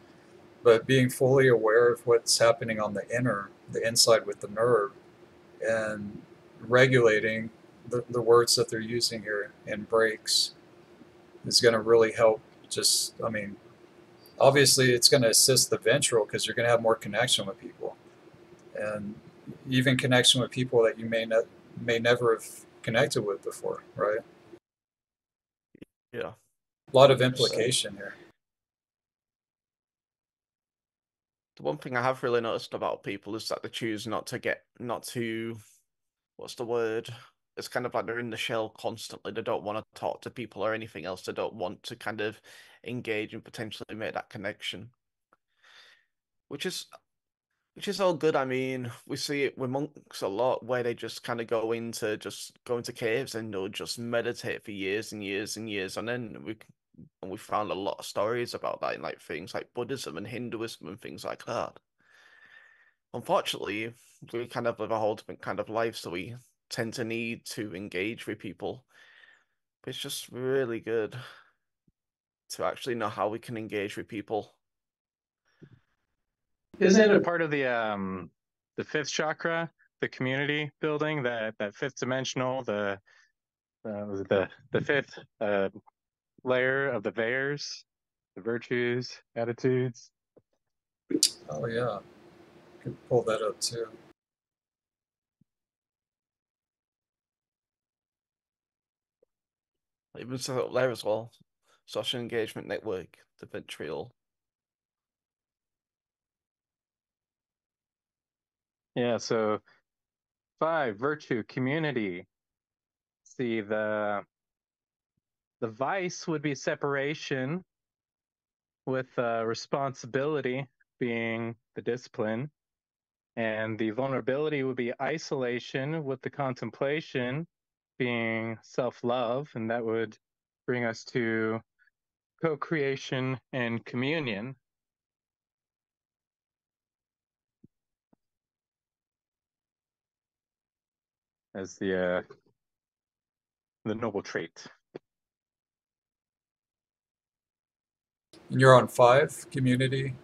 S1: but being fully aware of what's happening on the inside with the nerve, and regulating the words that they're using here in breaks is going to really help. Just, I mean, obviously it's going to assist the ventral because you're going to have more connection with people, and even connection with people that you may never have connected with before, right?
S2: Yeah.
S1: A lot of implication here.
S2: The one thing I have really noticed about people is that they choose not to, what's the word? It's kind of like they're in the shell constantly. They don't want to talk to people or anything else. They don't want to kind of engage and potentially make that connection, which is all good. I mean, we see it with monks a lot, where they just kind of go into caves and they'll just meditate for years and years and years, and then we found a lot of stories about that in like things like Buddhism and Hinduism and things like that. Unfortunately, we kind of live a whole different kind of life, so we tend to need to engage with people. But it's just really good to actually know how we can engage with people.
S3: Isn't it a part of the fifth chakra, the community building, that fifth dimensional, the fifth layer of the Vayers, the virtues, attitudes?
S1: Oh yeah, could pull that up too.
S2: Even so up there as well. Social engagement network, the vitriol.
S3: Yeah, so 5, virtue, community. See, the vice would be separation, with responsibility being the discipline, and the vulnerability would be isolation, with the contemplation being self-love, and that would bring us to co-creation and communion. As the noble trait.
S1: And you're on 5, community?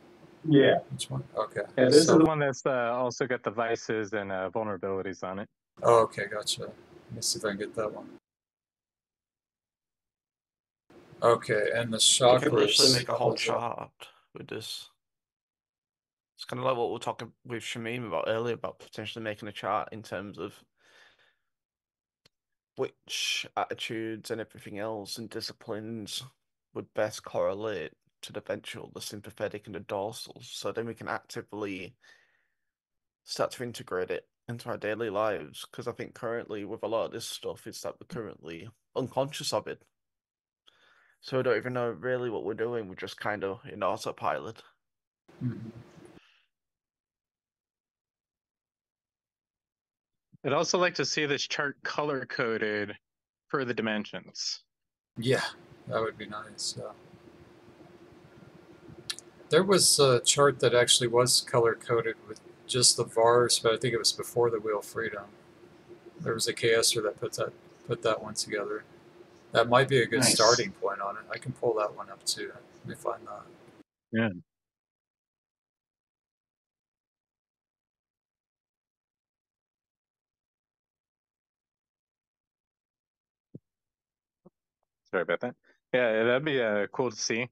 S3: Yeah.
S1: Which one? Okay.
S3: Yeah, this is the one that's also got the vices and vulnerabilities on it.
S1: Oh, okay, gotcha. Let me see if I can get that one. Okay, and the
S2: You can literally
S1: chakras.
S2: make a whole chart with this. It's kind of like what we were talking with Shamim about earlier, about potentially making a chart in terms of which attitudes and everything else and disciplines would best correlate to the ventral, the sympathetic, and the dorsal. So then we can actively start to integrate it into our daily lives. Because I think currently, with a lot of this stuff, it's that we're currently unconscious of it. So we don't even know really what we're doing. We're just kind of in autopilot.
S1: Mm-hmm.
S3: I'd also like to see this chart color coded for the dimensions.
S1: Yeah, that would be nice. Yeah. There was a chart that actually was color coded with just the VARs, but I think it was before the Wheel of Freedom. There was a KSer that put that one together. That might be a good starting point on it. I can pull that one up too. Let me find that.
S3: Yeah. Sorry about that. Yeah, that'd be cool to see.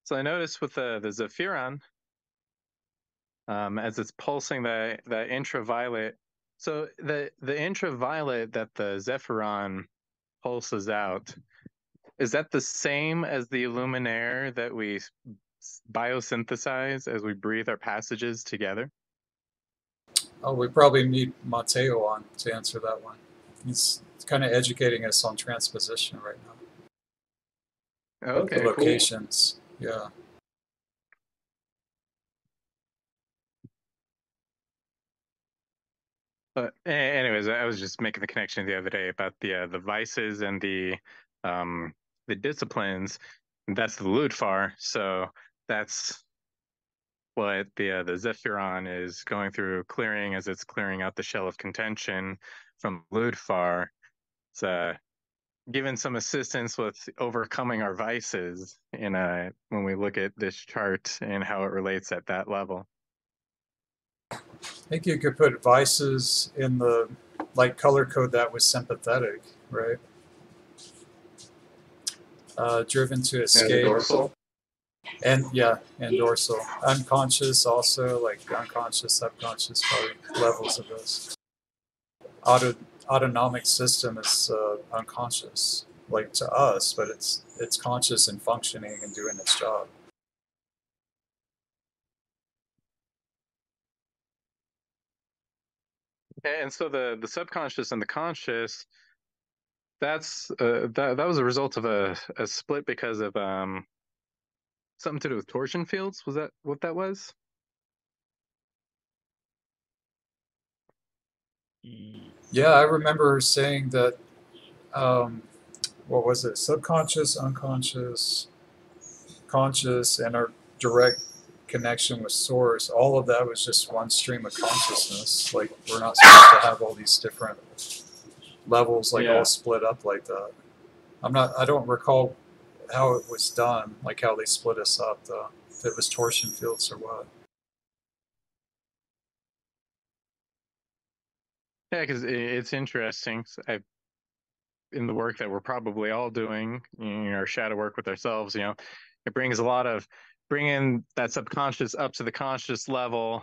S3: So I noticed with the Zephyron, as it's pulsing the intraviolet. So the intraviolet that the Zephyron pulses out, is that the same as the luminaire that we biosynthesize as we breathe our passages together?
S1: Oh, we probably need Mateo on to answer that one. He's kind of educating us on transposition right now.
S3: Okay,
S1: the locations. Cool. Yeah.
S3: But anyways, I was just making the connection the other day about the vices and the disciplines. That's the Ludfar. So that's what the Zephyron is going through clearing as it's clearing out the shell of contention from Ludfar. It's given some assistance with overcoming our vices in when we look at this chart and how it relates at that level.
S1: I think you could put vices in the like color code that was sympathetic, right? Driven to escape.
S3: And dorsal.
S1: And yeah, and dorsal. Unconscious also, like unconscious, subconscious, probably levels of this. Autonomic system is unconscious, like to us, but it's conscious and functioning and doing its job.
S3: And so the subconscious and the conscious, that's that was a result of a split because of something to do with torsion fields. Was that what that was?
S1: Yeah, I remember saying that. What was it? Subconscious, unconscious, conscious, and our direct connection with source. All of that was just one stream of consciousness. Like we're not supposed to have all these different levels, like all split up like that. I don't recall how it was done, like how they split us up, though. If it was torsion fields or what.
S3: Yeah, because it's interesting. In the work that we're probably all doing, our shadow work with ourselves, it brings a lot of bringing that subconscious up to the conscious level,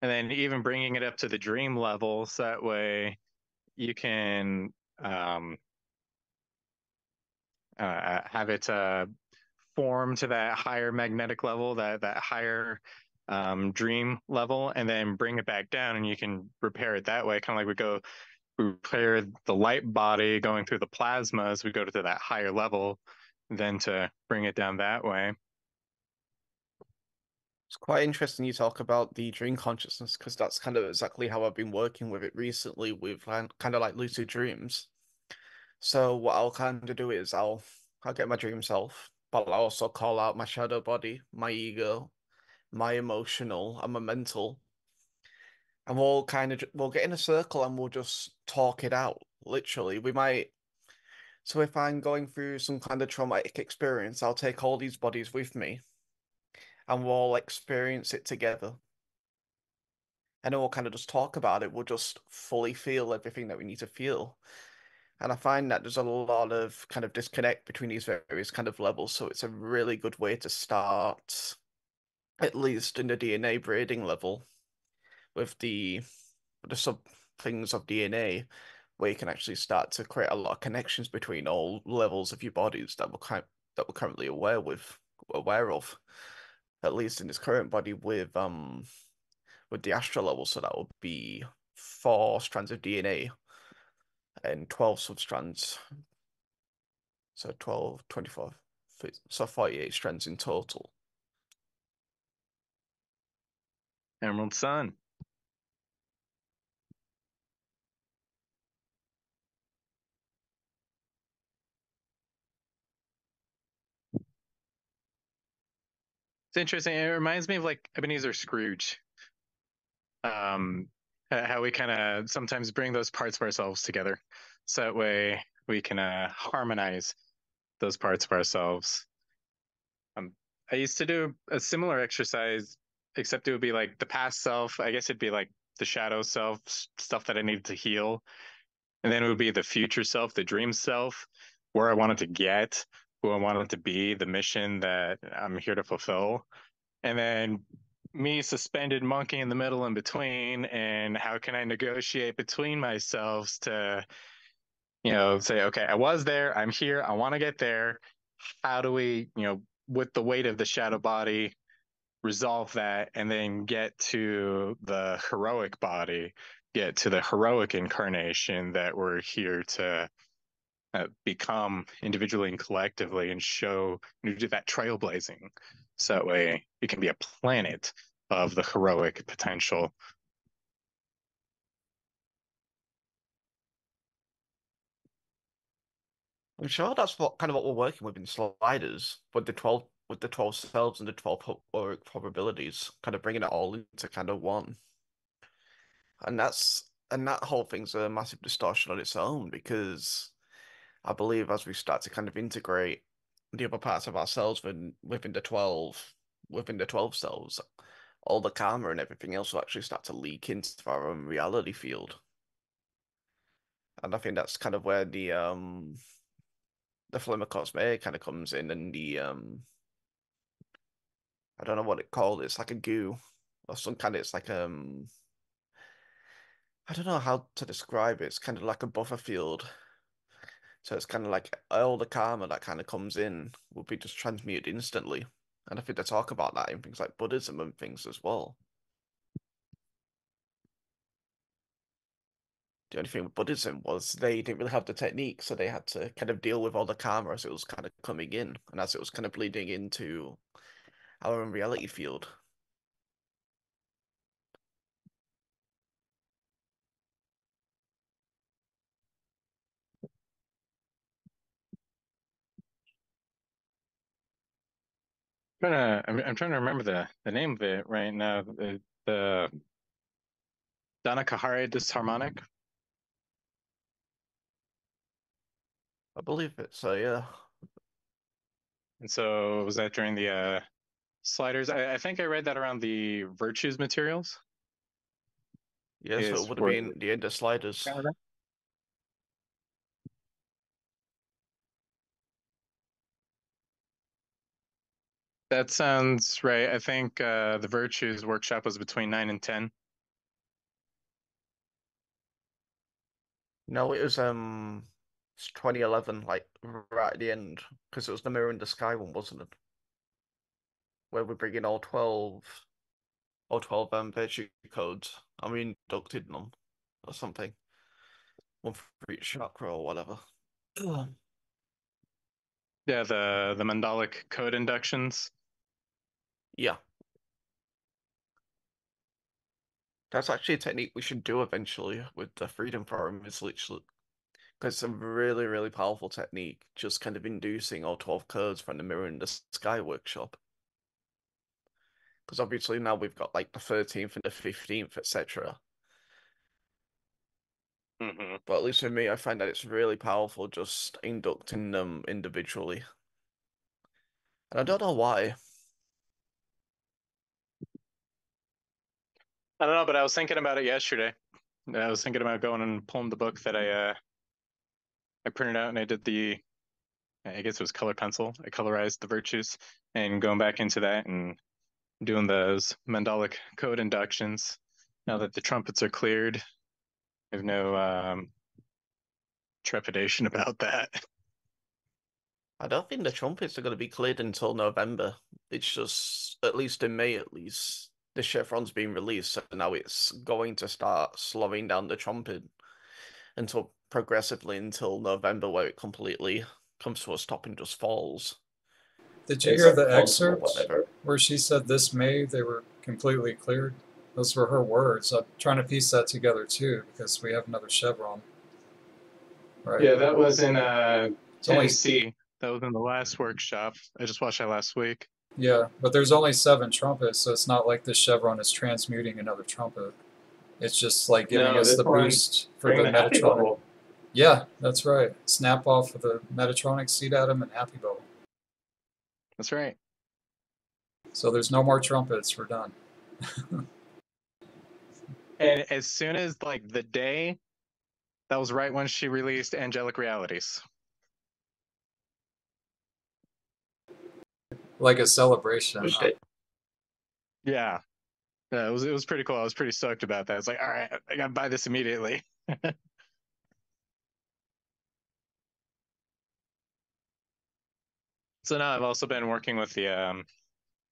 S3: and then even bringing it up to the dream level, so that way you can have it form to that higher magnetic level, that higher dream level, and then bring it back down, and you can repair it that way. Kind of like we repair the light body going through the plasma as we go to that higher level, then to bring it down that way.
S2: It's quite interesting you talk about the dream consciousness, because that's kind of exactly how I've been working with it recently, with kind of like lucid dreams. So what I'll kind of do is I'll get my dream self, but I'll also call out my shadow body, my ego, my emotional, and my mental, and we'll get in a circle and we'll just talk it out. Literally, we might. So if I'm going through some kind of traumatic experience, I'll take all these bodies with me, and we'll all experience it together. And then we'll kind of just talk about it. We'll just fully feel everything that we need to feel. And I find that there's a lot of kind of disconnect between these various kind of levels. So it's a really good way to start, at least in the DNA braiding level, with the sub things of DNA, where you can actually start to create a lot of connections between all levels of your bodies that we're currently aware of, at least in this current body with the astral level. So that would be 4 strands of DNA and 12 substrands. So 12, 24, so 48 strands in total.
S3: Emerald Sun. It's interesting. It reminds me of like Ebenezer Scrooge. How we kind of sometimes bring those parts of ourselves together, so that way we can harmonize those parts of ourselves. I used to do a similar exercise, except it would be like the past self. I guess it'd be like the shadow self, stuff that I needed to heal. And then it would be the future self, the dream self, where I wanted to get, who I wanted to be, the mission that I'm here to fulfill. And then me suspended monkey in the middle in between, and how can I negotiate between myself to, say, okay, I was there, I'm here, I want to get there. How do we, with the weight of the shadow body, resolve that and then get to the heroic body, get to the heroic incarnation that we're here to become individually and collectively, and do that trailblazing. So that way it can be a planet of the heroic potential.
S2: I'm sure that's what we're working with in sliders, with the with the 12 selves and the 12 probabilities, kind of bringing it all into kind of one. And that whole thing's a massive distortion on its own because I believe as we start to kind of integrate the other parts of ourselves within the 12 selves, all the karma and everything else will actually start to leak into our own reality field. And I think that's kind of where the Flimmer Cosmere kind of comes in, and the I don't know what it called. It's like a goo or some kind of. It's like I don't know how to describe it. It's kind of like a buffer field. So it's kind of like all the karma that kind of comes in will be just transmuted instantly. And I think they talk about that in things like Buddhism and things as well. The only thing with Buddhism was they didn't really have the technique, so they had to kind of deal with all the karma as it was kind of coming in and as it was kind of bleeding into our own reality field.
S3: I'm trying to remember the name of it right now. The Danakahara disharmonic.
S2: I believe it, so yeah.
S3: And so was that during the sliders? I think I read that around the virtues materials.
S2: Yeah, so
S3: Is
S2: it would have
S3: where
S2: been the end of sliders.
S3: that sounds right. I think the virtues workshop was between 9 and 10.
S2: No, it's 2011, like right at the end, because it was the Mirror in the Sky one, wasn't it? Where we bring in all 12 virtue codes, and we inducted them or something. One for each chakra or whatever.
S3: Yeah, the mandalic code inductions.
S2: Yeah. That's actually a technique we should do eventually with the Freedom Forum. It's literally because it's a really, really powerful technique, just kind of inducing all 12 codes from the Mirror in the Sky workshop. Because obviously now we've got like the 13th and the 15th, etc.
S3: Mm-hmm.
S2: But at least for me, I find that it's really powerful just inducting them individually. And I don't know why.
S3: I don't know, but I was thinking about it yesterday. I was thinking about going and pulling the book that I printed out, and I did I guess it was color pencil. I colorized the virtues and going back into that and doing those mandalic code inductions. Now that the trumpets are cleared, I have no trepidation about that.
S2: I don't think the trumpets are going to be cleared until November. It's just, at least in May at least, the chevron's been released, so now it's going to start slowing down the trumpet until progressively until November, where it completely comes to a stop and just falls.
S1: Did you
S2: It's
S1: hear
S2: like
S1: the
S2: quantum or
S1: excerpt
S2: whatever.
S1: where she said this May they were completely cleared? Those were her words. I'm trying to piece that together too because we have another chevron, right?
S3: Yeah, that was in
S1: It's only
S3: 10C. That was in the last workshop. I just watched that last week.
S1: yeah, but there's only 7 trumpets, so it's not like this chevron is transmuting another trumpet. It's just like giving
S3: No,
S1: us
S3: this
S1: the
S3: one
S1: boost for
S3: during
S1: the
S3: the happy
S1: Metatronic.
S3: bubble.
S1: Yeah, that's right. Snap off of the Metatronic seed atom and Happy Bubble.
S3: That's right.
S1: So there's no more trumpets. We're done.
S3: And as soon as like the day, that was right when she released Angelic Realities.
S1: Like a celebration.
S3: Yeah. Yeah, it was pretty cool. I was pretty stoked about that. It's like, all right, I gotta buy this immediately. So now I've also been working with the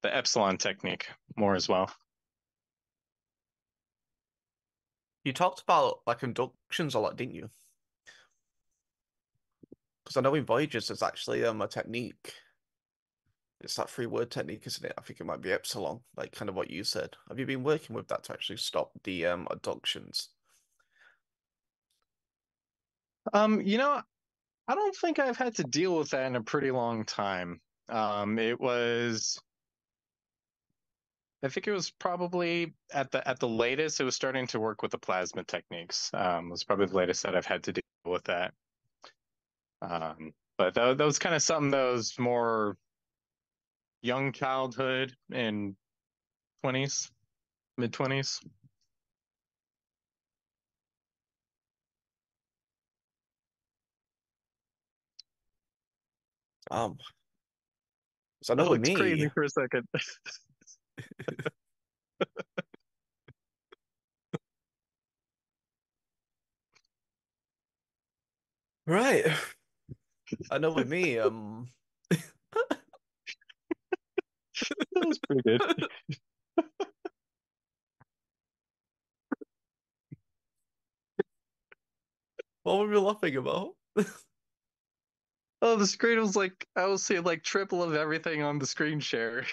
S3: epsilon technique more as well.
S2: You talked about like inductions a lot, didn't you? Because I know in Voyages there's actually a technique. It's that 3-word technique, isn't it? I think it might be epsilon, like kind of what you said. Have you been working with that to actually stop the abductions?
S3: You know, I don't think I've had to deal with that in a pretty long time. It was, I think it was probably at the latest, it was starting to work with the plasma techniques. It was probably the latest that I've had to deal with that. But that was kind of something that was more young childhood and 20s, mid 20s.
S2: So I know
S3: That
S2: with
S3: looked crazy
S2: me,
S3: for a second.
S2: right? I know with me,
S3: That was pretty good.
S2: what were we laughing about?
S3: Oh, the screen was like, I was seeing like triple of everything on the screen share.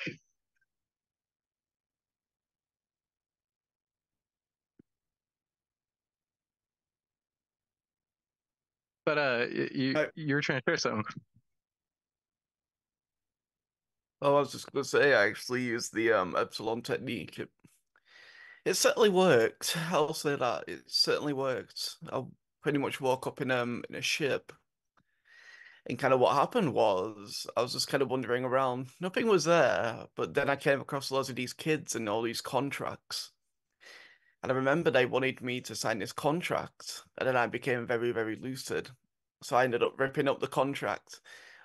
S3: But you were trying to share something.
S2: Oh, I was just gonna say I actually used the epsilon technique. It certainly worked. I'll say that. It certainly worked. I pretty much woke up in a ship. And kind of what happened was I was just kind of wandering around. Nothing was there, but then I came across loads of these kids and all these contracts. And I remember they wanted me to sign this contract, and then I became very, very lucid. So I ended up ripping up the contract.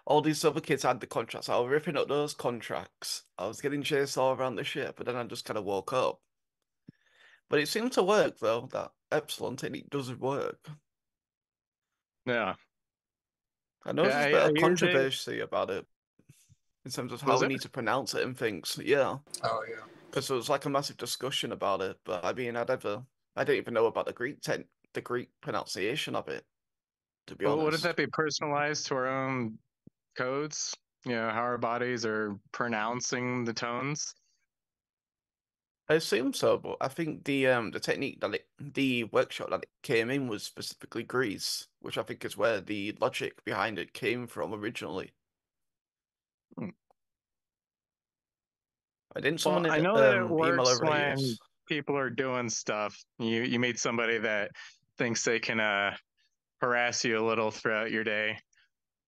S2: All these other kids had the contracts. So I was ripping up those contracts. I was getting chased all around the ship, but then I just kind of woke up. But it seemed to work though. That epsilon technique does work.
S3: Yeah.
S2: I know
S3: Yeah,
S2: there's a bit
S3: I
S2: of
S3: used it.
S2: controversy about it in terms of how
S3: Was
S2: we
S3: it?
S2: need to pronounce it and things. Yeah,
S1: Oh yeah.
S2: because there was like a massive discussion about it. But I mean, I didn't even know about the Greek pronunciation of it, to be
S3: Well, wouldn't
S2: honest.
S3: that be personalized to our own codes? You know, how our bodies are pronouncing the tones?
S2: I assume so, but I think the technique the workshop that it came in was specifically Greece, which I think is where the logic behind it came from originally.
S3: Hmm.
S2: I didn't
S3: Well,
S2: someone
S3: I know that it
S2: email
S3: works
S2: over to
S3: when
S2: us?
S3: people are doing stuff. You meet somebody that thinks they can harass you a little throughout your day.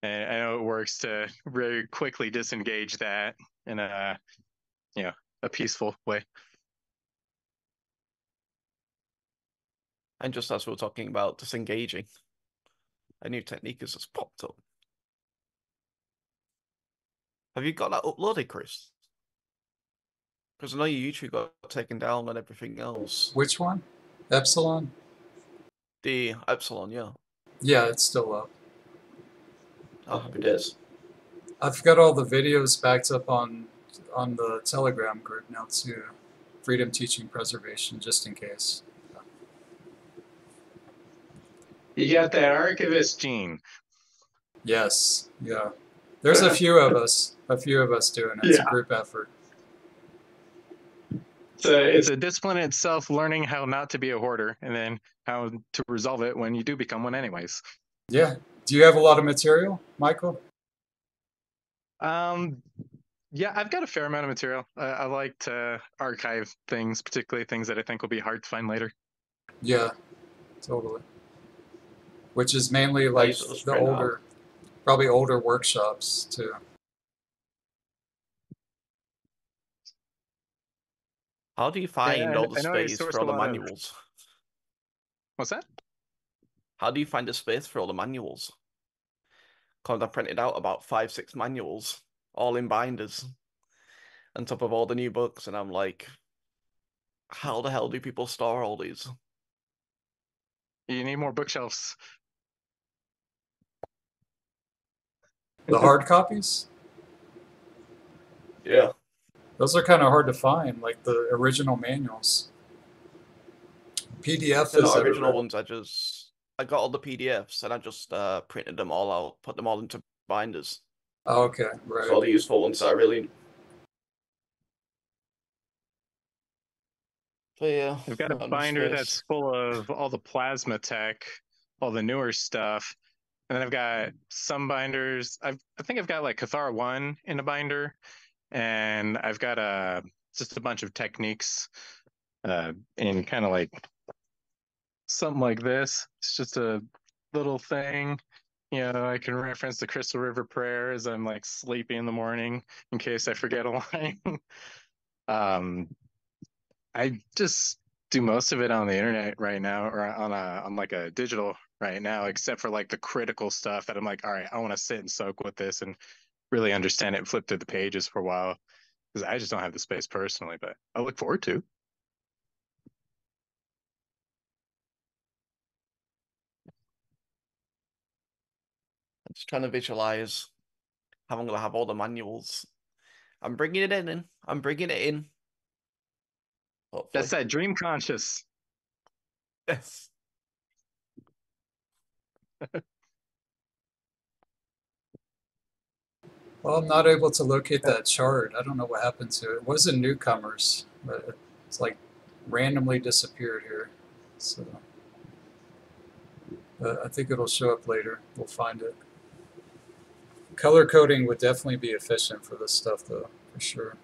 S3: And I know it works to very quickly disengage that in a, you know, a peaceful way.
S2: And just as we were talking about disengaging, a new technique has just popped up. Have you got that uploaded, Chris? Because I know your YouTube got taken down and everything else.
S1: Which one? Epsilon?
S2: The Epsilon, yeah.
S1: Yeah, it's still up.
S2: Oh, happy days.
S1: I've got all the videos backed up on the Telegram group now too. Freedom Teaching Preservation, just in case.
S3: You got that archivist gene.
S1: Yes, yeah. There's a few of us doing it. It's a group effort.
S3: It's a discipline in itself, learning how not to be a hoarder and then how to resolve it when you do become one anyways.
S1: Yeah. Do you have a lot of material, Michael?
S3: Yeah, I've got a fair amount of material. I like to archive things, particularly things that I think will be hard to find later.
S1: Yeah, totally. Which is mainly
S2: I
S1: like
S2: used to just
S1: the
S2: print out.
S1: probably older workshops too.
S2: How do you
S3: Yeah,
S2: find all the
S3: I know I
S2: space
S3: sourced
S2: for all
S3: a
S2: the
S3: lot of.
S2: manuals?
S3: What's that?
S2: How do you find the space for all the manuals? Because I printed out about 5, 6 manuals, all in binders, on top of all the new books, and I'm like, how the hell do people store all these?
S3: You need more bookshelves.
S1: The hard copies?
S2: Yeah.
S1: Those are kind of hard to find, like the original manuals. PDF
S2: They're
S1: is
S2: not original
S1: everywhere.
S2: ones. I got all the PDFs and I just printed them all out, put them all into binders.
S1: Oh, okay,
S2: So all
S1: right.
S2: the useful ones that I really. So yeah,
S3: I've got a
S2: not enough
S3: binder that's
S2: space.
S3: full of all the plasma tech, all the newer stuff. And then I've got some binders. I think I've got like Cathara 1 in a binder, and I've got just a bunch of techniques in kind of like something like this. It's just a little thing. I can reference the Crystal River Prayer as I'm like sleepy in the morning in case I forget a line. um, I just do most of it on the internet right now, or on like a digital right now, except for like the critical stuff that I'm like, all right, I want to sit and soak with this and really understand it and flip through the pages for a while, because I just don't have the space personally, but I look forward to.
S2: I'm just trying to visualize how I'm going to have all the manuals. I'm bringing it in. I'm bringing it in. Hopefully.
S3: That's that dream conscious.
S2: Yes.
S1: Well, I'm not able to locate that chart. I don't know what happened to it. It was in newcomers, but it's like randomly disappeared here. So I think it'll show up later. We'll find it. Color coding would definitely be efficient for this stuff, though, for sure.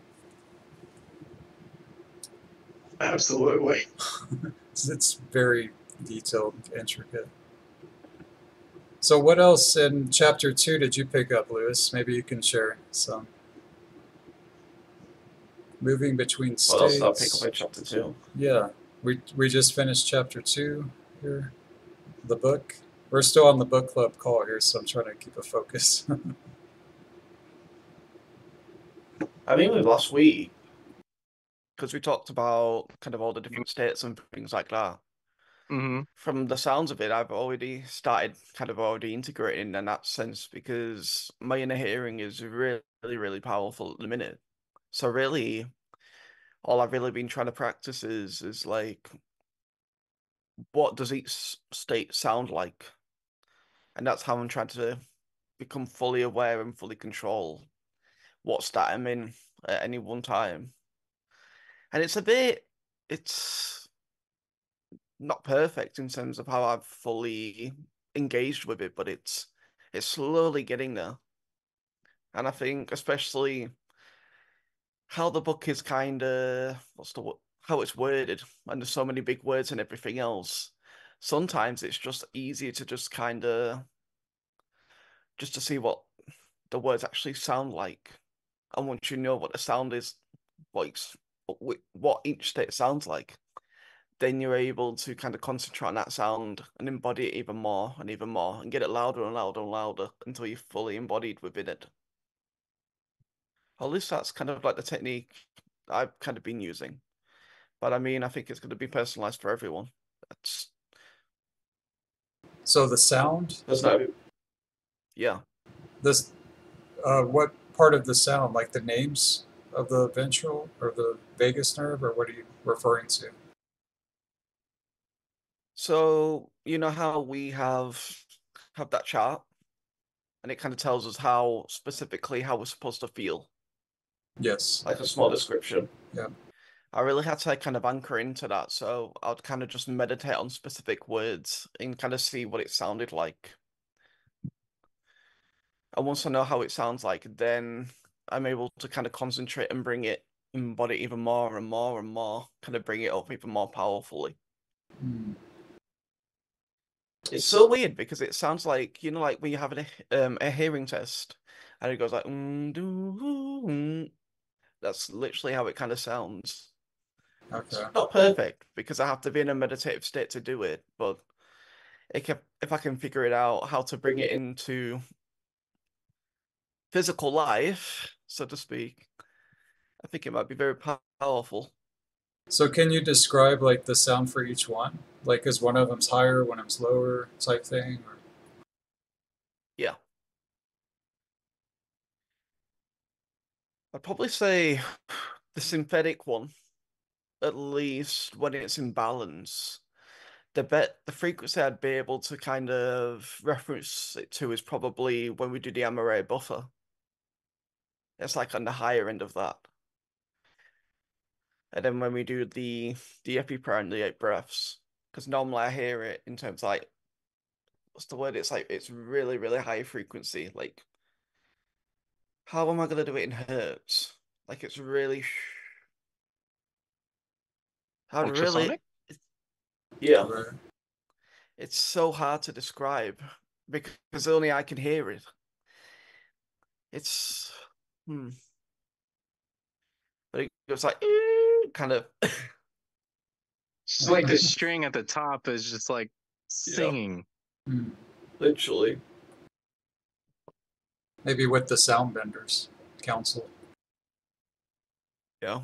S3: Absolutely.
S1: It's very detailed, intricate. So what else in chapter 2 did you pick up, Lewis? Maybe you can share some. Moving between states.
S2: What else did I pick up in chapter 2?
S1: Yeah, we just finished chapter 2 here. The book. We're still on the book club call here, so I'm trying to keep a focus.
S2: I mean, with last week, because we talked about kind of all the different states and things like that.
S3: Mm-hmm.
S2: From the sounds of it, I've already started kind of already integrating in that sense, because my inner hearing is really, really powerful at the minute. So really, all I've really been trying to practice is like, what does each state sound like? And that's how I'm trying to become fully aware and fully control what state I'm in at any one time. And it's not perfect in terms of how I've fully engaged with it, but it's slowly getting there. And I think especially how the book is kind of how it's worded, and there's so many big words and everything else. Sometimes it's just easier to just kind of just to see what the words actually sound like. And once you know what the sound is, what each state sounds like, then you're able to kind of concentrate on that sound and embody it even more and get it louder and louder and louder until you're fully embodied within it. At least that's kind of like the technique I've kind of been using. But I mean, I think it's going to be personalized for everyone. That's
S1: So the sound?
S2: there's no, yeah.
S1: This, what part of the sound? Like the names of the ventral or the vagus nerve, or what are you referring to?
S2: So you know how we have that chart, and it kind of tells us how specifically how we're supposed to feel,
S1: Yes.
S2: like a small description.
S1: Yeah.
S2: I really had to kind of anchor into that, so I'd kind of just meditate on specific words and kind of see what it sounded like. And once I know how it sounds like, then I'm able to kind of concentrate and embody it even more and more and more, kind of bring it up even more powerfully.
S1: Hmm.
S2: It's so weird because it sounds like, like when you're having a hearing test and it goes like, that's literally how it kind of sounds.
S1: Okay.
S2: It's not perfect because I have to be in a meditative state to do it, but if I can figure it out how to bring it into physical life, so to speak, I think it might be very powerful.
S1: So can you describe like the sound for each one? Like is one of them's higher, one of them's lower type thing? Or...
S2: Yeah. I'd probably say the synthetic one, at least when it's in balance. The frequency I'd be able to kind of reference it to is probably when we do the Amaray buffer. It's like on the higher end of that. And then when we do the epi prayer and the 8 breaths, because normally I hear it in terms of like what's the word? It's like it's really, really high frequency. Like, how am I gonna do it in hertz? Like, it's really, how to really,
S3: Ultrasonic?
S2: yeah.
S1: Right.
S2: It's so hard to describe because only I can hear it. It's, but it goes like kind of.
S3: It's like the string at the top is just like singing.
S1: Hmm.
S2: Literally.
S1: Maybe with the Soundbenders Council.
S2: Yeah.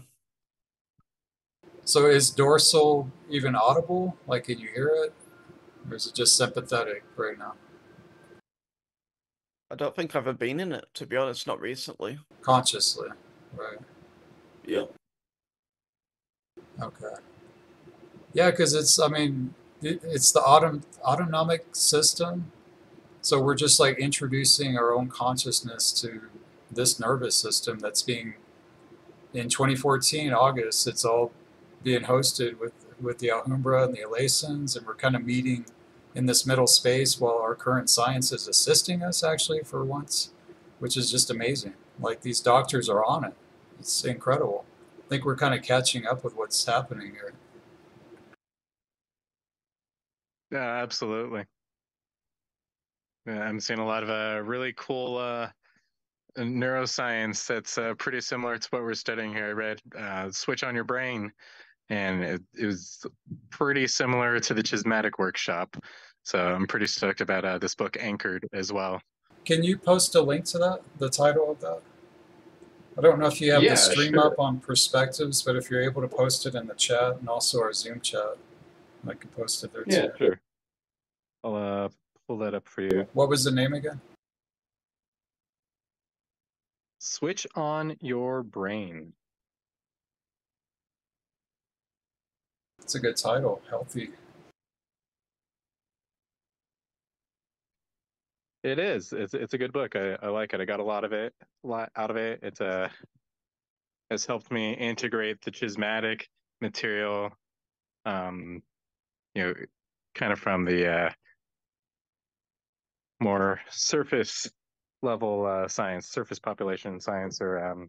S1: So is dorsal even audible? Like, can you hear it? Or is it just sympathetic right now?
S2: I don't think I've ever been in it, to be honest, not recently.
S1: Consciously, right?
S2: Yeah.
S1: Okay. Yeah, because it's, I mean, it's the autonomic system. So we're just like introducing our own consciousness to this nervous system that's being, in 2014, August, it's all being hosted with the Alhambra and the E-LAi-sans, and we're kind of meeting in this middle space while our current science is assisting us actually for once, which is just amazing. Like these doctors are on it. It's incredible. I think we're kind of catching up with what's happening here.
S3: Yeah, absolutely. Yeah, I'm seeing a lot of really cool neuroscience that's pretty similar to what we're studying here. I read Switch on Your Brain, and it was pretty similar to the Chismatic workshop. So I'm pretty stoked about this book, Anchored, as well.
S1: Can you post a link to that, the title of that? I don't know if you have the stream up on Perspectives, but if you're able to post it in the chat and also our Zoom chat, I can post it there too.
S3: Yeah, sure. I'll pull that up for you.
S1: What was the name again?
S3: Switch on Your Brain.
S1: It's a good title, Healthy.
S3: It is. It's a good book. I like it. I got a lot out of it. It has helped me integrate the Chismatic material, you know, kind of from the more surface level science, surface population science, or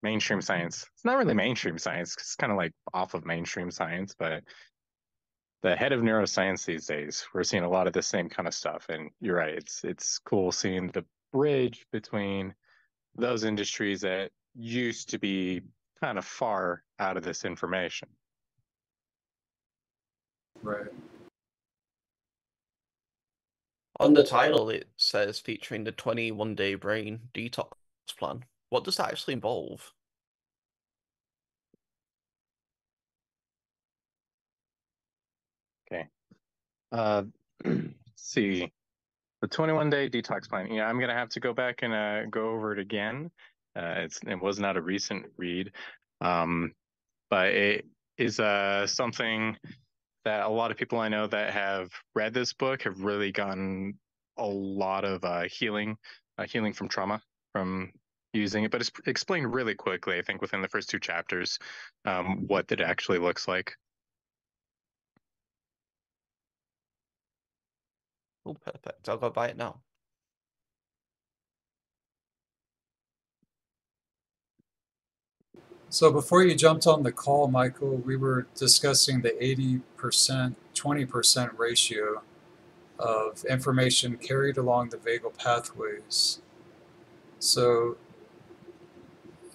S3: mainstream science. It's not really mainstream science. It's kind of like off of mainstream science, but the head of neuroscience these days, we're seeing a lot of the same kind of stuff. And you're right. It's cool seeing the bridge between those industries that used to be kind of far out of this information.
S1: Right.
S2: On the title, it says featuring the 21-day brain detox plan. What does that actually involve?
S3: Okay. Let's see. The 21-day detox plan. Yeah, I'm going to have to go back and go over it again. It was not a recent read, but it is something that a lot of people I know that have read this book have really gotten a lot of healing from trauma from using it. But it's explained really quickly, I think, within the first 2 chapters, what it actually looks like.
S2: Oh, perfect. I'll go buy it now.
S1: So before you jumped on the call, Michael, we were discussing the 80%, 20% ratio of information carried along the vagal pathways. So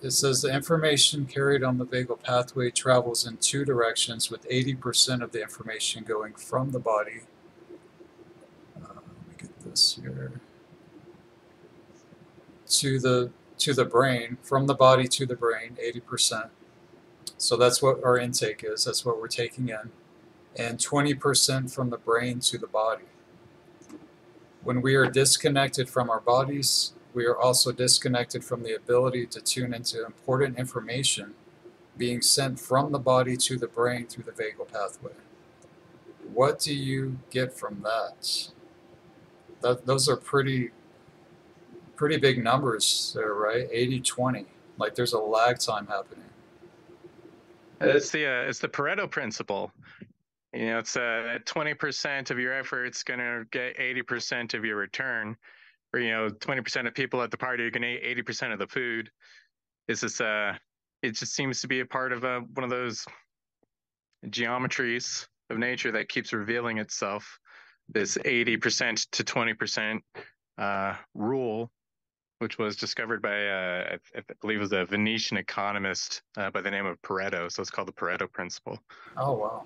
S1: it says the information carried on the vagal pathway travels in 2 directions, with 80% of the information going from the body. Let me get this here. To the brain, from the body to the brain, 80%. So that's what our intake is. That's what we're taking in. And 20% from the brain to the body. When we are disconnected from our bodies, we are also disconnected from the ability to tune into important information being sent from the body to the brain through the vagal pathway. What do you get from that? Those are pretty big numbers there, right? 80-20. Like there's a lag time happening.
S3: It's the Pareto principle. You know, it's 20% of your effort's going to get 80% of your return. Or, you know, 20% of people at the party are going to eat 80% of the food. It's just, it just seems to be a part of one of those geometries of nature that keeps revealing itself. This 80% to 20% rule, which was discovered by, I believe it was a Venetian economist by the name of Pareto. So it's called the Pareto principle.
S1: Oh, wow.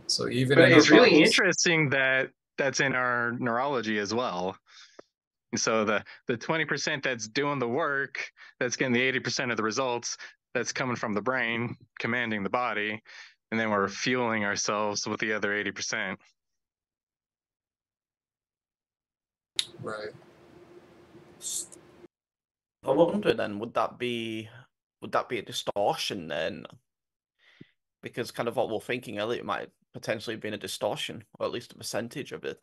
S1: So even
S3: But
S1: in our
S3: it's really
S1: bodies,
S3: interesting that that's in our neurology as well. So the 20% that's doing the work, that's getting the 80% of the results, that's coming from the brain, commanding the body, and then we're fueling ourselves with the other 80%.
S1: right?
S2: I wonder then, would that be a distortion then? Because kind of what we're thinking earlier might potentially have been a distortion, or at least a percentage of it.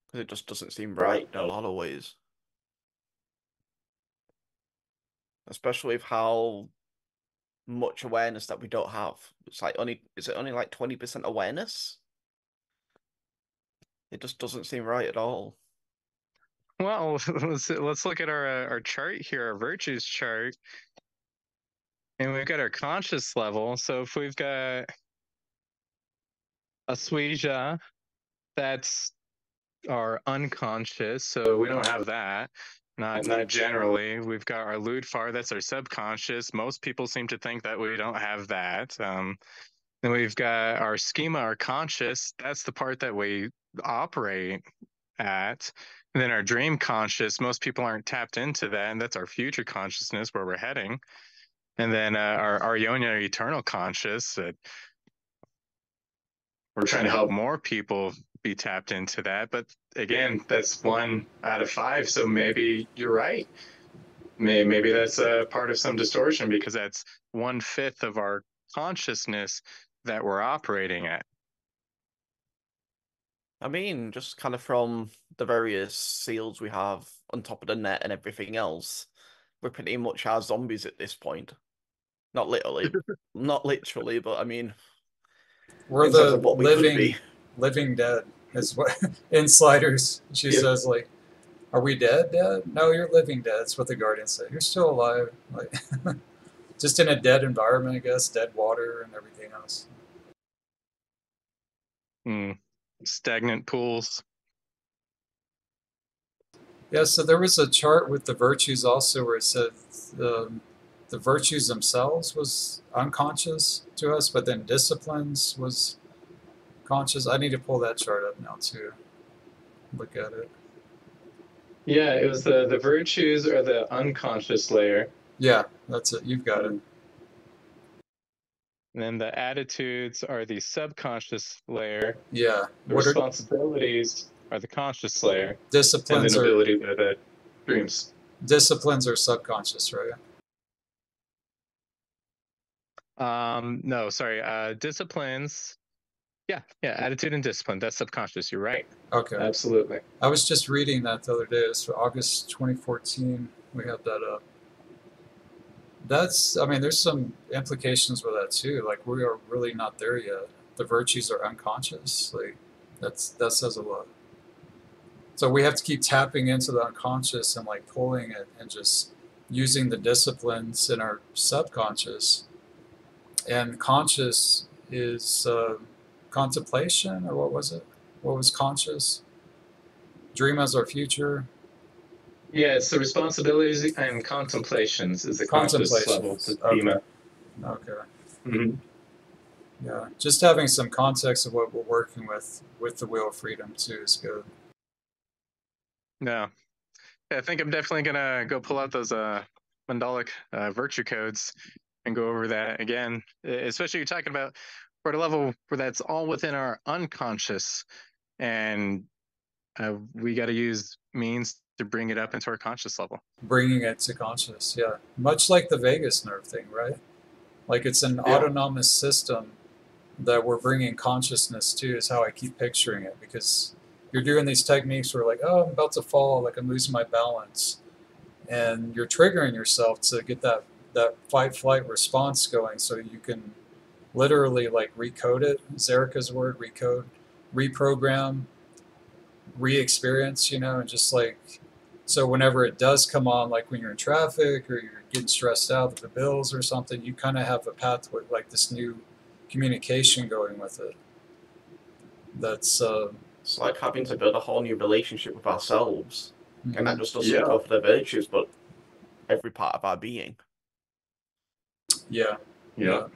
S2: Because it just doesn't seem right in a lot of ways. Especially with how much awareness that we don't have. It's like is it only like 20% awareness? It just doesn't seem right at all.
S3: Well, let's look at our chart here, our virtues chart. And we've got our conscious level. So if we've got asweja, that's our unconscious. So we don't have that. Not generally. We've got our ludfar, that's our subconscious. Most people seem to think that we don't have that. Then we've got our schema, our conscious. That's the part that we operate at. And then our dream conscious, most people aren't tapped into that, and that's our future consciousness, where we're heading. And then our yoni, our eternal conscious. We're trying to help more people be tapped into that, but again, that's 1 out of 5. So maybe you're right. Maybe that's a part of some distortion, because that's 1/5 of our consciousness that we're operating at.
S2: I mean, just kind of from the various seals we have on top of the net and everything else, we're pretty much our zombies at this point. Not literally, but I mean,
S1: We're
S2: in terms
S1: the
S2: of what we could be.
S1: living dead is what in Sliders she says, like, are we dead? No, you're living dead. That's what the Guardian said. You're still alive, like just in a dead environment, I guess, dead water and everything else.
S3: Stagnant pools.
S1: Yeah, so there was a chart with the virtues also where it said the virtues themselves was unconscious to us, but then disciplines was conscious. I need to pull that chart up now to look at it.
S3: Yeah, it was the virtues are the unconscious layer.
S1: Yeah, that's it. You've got it.
S3: And then the attitudes are the subconscious layer.
S1: Yeah.
S3: The responsibilities are the conscious layer.
S1: Disciplines
S3: and then abilities are the dreams.
S1: Disciplines are subconscious, right?
S3: No, sorry. Disciplines. Yeah, attitude and discipline. That's subconscious. You're right.
S1: Okay.
S3: Absolutely.
S1: I was just reading that the other day. It's August 2014. We have that up. That's, I mean, there's some implications with that too. Like, we are really not there yet. The virtues are unconscious. Like, that says a lot. So we have to keep tapping into the unconscious and like pulling it and just using the disciplines in our subconscious. And conscious is contemplation, or what was it? What was conscious? Dream as our future.
S3: Yeah, it's the responsibilities and contemplations is the conscious level.
S1: Okay. Mm-hmm. Yeah, just having some context of what we're working with the Wheel of Freedom too is good.
S3: Yeah, I think I'm definitely gonna go pull out those mandalic virtue codes and go over that again. Especially you're talking about we're at a level where that's all within our unconscious, and we got to use means to bring it up into our conscious level.
S1: Bringing it to conscious, yeah. Much like the vagus nerve thing, right? Like it's an autonomous system that we're bringing consciousness to, is how I keep picturing it. Because you're doing these techniques where like, oh, I'm about to fall, like I'm losing my balance. And you're triggering yourself to get that that fight-flight response going, so you can literally like recode it. Zerica's word, recode, reprogram, re-experience, and just like, so whenever it does come on, like when you're in traffic or you're getting stressed out with the bills or something, you kind of have a pathway, like this new communication going with it. That's
S2: It's like having to build a whole new relationship with ourselves. And that just doesn't
S3: Yeah.
S2: go for the virtues, but every part of our being.
S1: yeah,
S3: Yeah.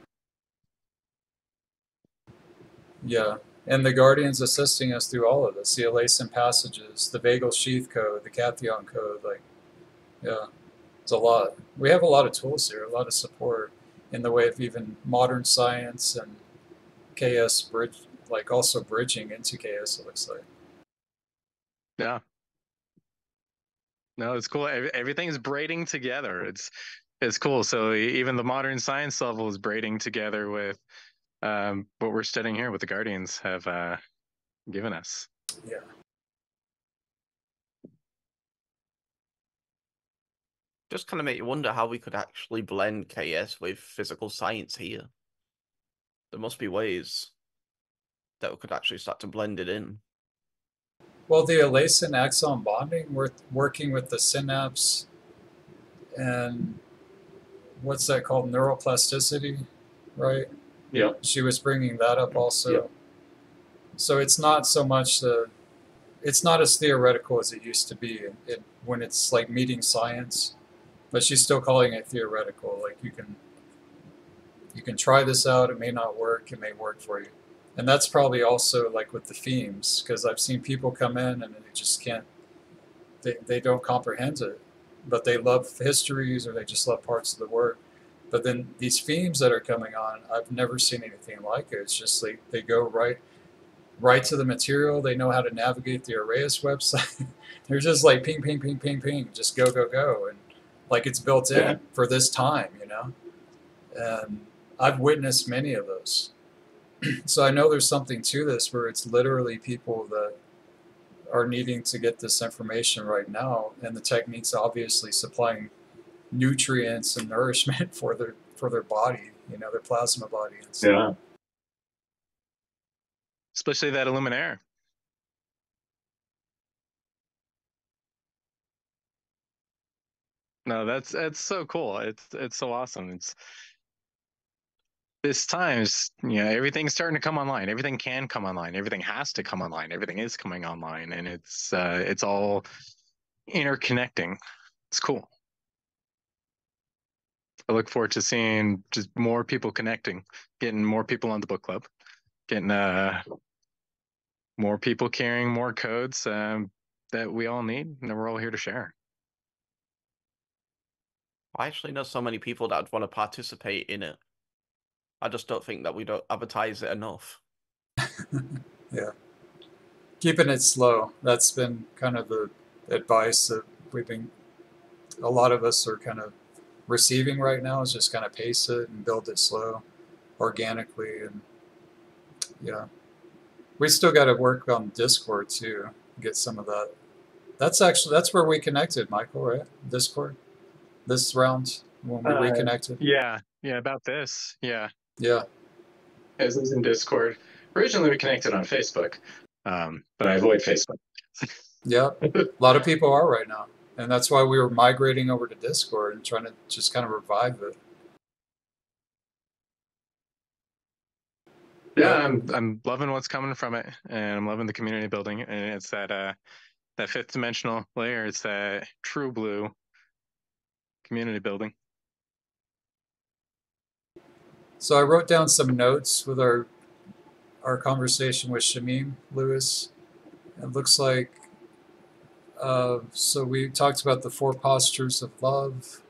S1: yeah. And the Guardian's assisting us through all of this, the E-LAi-sa passages, the vagal sheath code, the cation code, like, yeah, it's a lot. We have a lot of tools here, a lot of support in the way of even modern science and KS bridge, like also bridging into KS, it looks like.
S3: Yeah. No, it's cool. Everything is braiding together. It's cool. So even the modern science level is braiding together with what we're studying here, what the Guardians have given us.
S1: Yeah.
S2: Just kind of make you wonder how we could actually blend KS with physical science here. There must be ways that we could actually start to blend it in.
S1: Well, the E-LAi-sa and axon bonding, we're working with the synapse and what's that called? Neuroplasticity, right?
S3: Yeah.
S1: She was bringing that up also.
S3: Yeah.
S1: So it's not so much it's not as theoretical as it used to be when it's like meeting science, but she's still calling it theoretical. Like you can try this out. It may not work. It may work for you. And that's probably also like with the themes, because I've seen people come in and they just can't, they don't comprehend it, but they love histories or they just love parts of the work. But then these themes that are coming on, I've never seen anything like it. It's just like they go right to the material. They know how to navigate the E-LAi-sa website. They're just like ping, ping, ping, ping, ping, just go, go, go. And like it's built in for this time, And I've witnessed many of those. So I know there's something to this where it's literally people that are needing to get this information right now, and the technique's obviously supplying nutrients and nourishment for their body, their plasma body. And stuff.
S3: Yeah. Especially that Illuminaire. No, that's so cool. It's so awesome. It's this time is everything's starting to come online. Everything can come online. Everything has to come online. Everything is coming online, and it's all interconnecting. It's cool. I look forward to seeing just more people connecting, getting more people on the book club, getting more people carrying more codes that we all need and that we're all here to share.
S2: I actually know so many people that would want to participate in it. I just don't think that we don't advertise it enough.
S1: Yeah. Keeping it slow. That's been kind of the advice that a lot of us are kind of receiving right now, is just kind of pace it and build it slow, organically. And yeah, we still got to work on Discord too, get some of that. That's where we connected, Michael, right? Discord, this round when we reconnected.
S3: Yeah, about this. Yeah.
S1: This
S3: is in Discord. Originally, we connected on Facebook, but I avoid Facebook.
S1: Yeah, a lot of people are right now, and that's why we were migrating over to Discord and trying to just kind of revive it.
S3: Yeah, I'm loving what's coming from it, and I'm loving the community building, and it's that fifth dimensional layer. It's that true blue community building. So
S1: I wrote down some notes with our conversation with Shamim Lewis. It looks like so we talked about the 4 postures of love.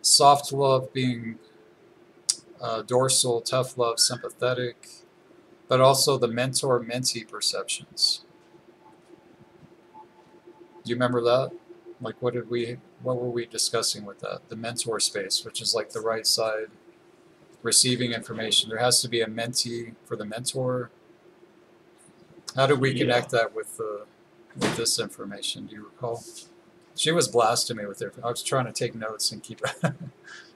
S1: Soft love being dorsal, tough love, sympathetic, but also the mentor-mentee perceptions. Do you remember that? Like, what were we discussing with that? The mentor space, which is like the right side, receiving information. There has to be a mentee for the mentor. How did we connect that with this information? Do you recall? She was blasting me with her. I was trying to take notes and keep.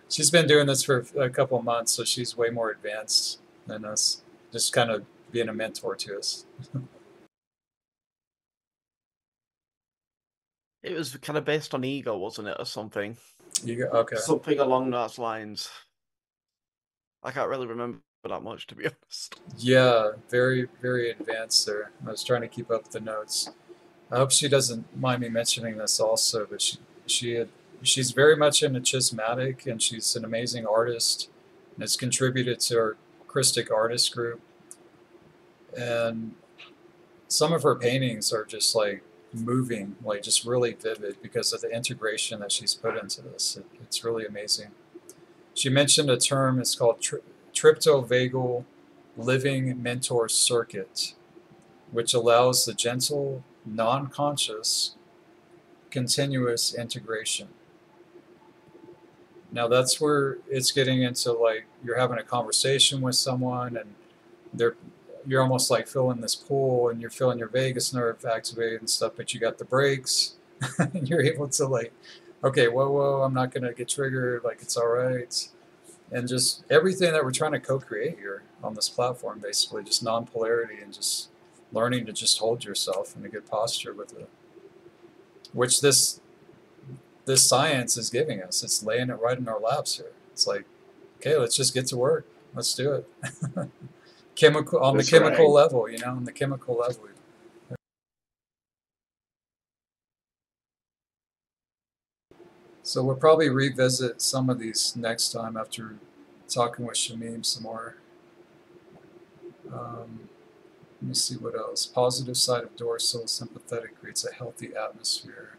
S1: She's been doing this for a couple of months, so she's way more advanced than us. Just kind of being a mentor to us.
S2: It was kind of based on ego, wasn't it, or something?
S1: Okay.
S2: Something along those lines. I can't really remember that much, to be honest.
S1: Yeah, very, very advanced there. I was trying to keep up with the notes. I hope she doesn't mind me mentioning this also, but she's very much into Chismatic, and she's an amazing artist, and has contributed to our Christic artist group. And some of her paintings are just like moving, like just really vivid because of the integration that she's put into this. It's really amazing. She mentioned a term, it's called triptovagal living mentor circuit, which allows the gentle, non-conscious, continuous integration. Now that's where it's getting into, like, you're having a conversation with someone and you're almost like filling this pool and you're feeling your vagus nerve activated and stuff, but you got the brakes and you're able to, like, okay, whoa, I'm not going to get triggered, like, it's all right. And just everything that we're trying to co-create here on this platform, basically, just non-polarity and just learning to just hold yourself in a good posture with it, which this science is giving us. It's laying it right in our laps here. It's like, okay, let's just get to work. Let's do it. On the chemical level, on the chemical level. So we'll probably revisit some of these next time after talking with Shamim some more. Let me see what else. Positive side of dorsal sympathetic creates a healthy atmosphere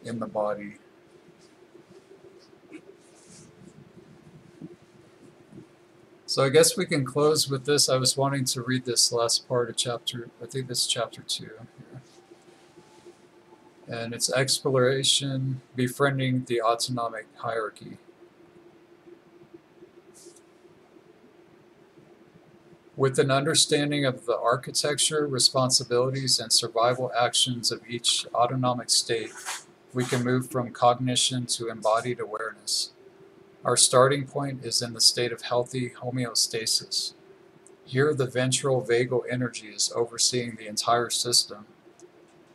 S1: in the body. So I guess we can close with this. I was wanting to read this last part of chapter, I think this is chapter 2 here. And it's exploration, befriending the autonomic hierarchy. With an understanding of the architecture, responsibilities, and survival actions of each autonomic state, we can move from cognition to embodied awareness. Our starting point is in the state of healthy homeostasis. Here, the ventral vagal energy is overseeing the entire system,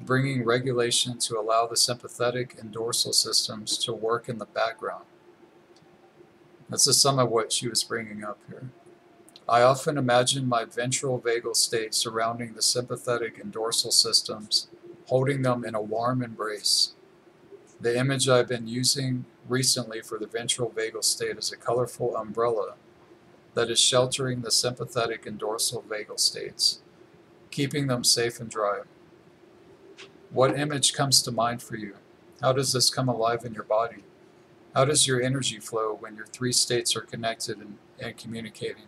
S1: bringing regulation to allow the sympathetic and dorsal systems to work in the background. That's the sum of what she was bringing up here. I often imagine my ventral vagal state surrounding the sympathetic and dorsal systems, holding them in a warm embrace. The image I've been using recently for the ventral vagal state is a colorful umbrella that is sheltering the sympathetic and dorsal vagal states, keeping them safe and dry. What image comes to mind for you? How does this come alive in your body? How does your energy flow when your three states are connected and communicating?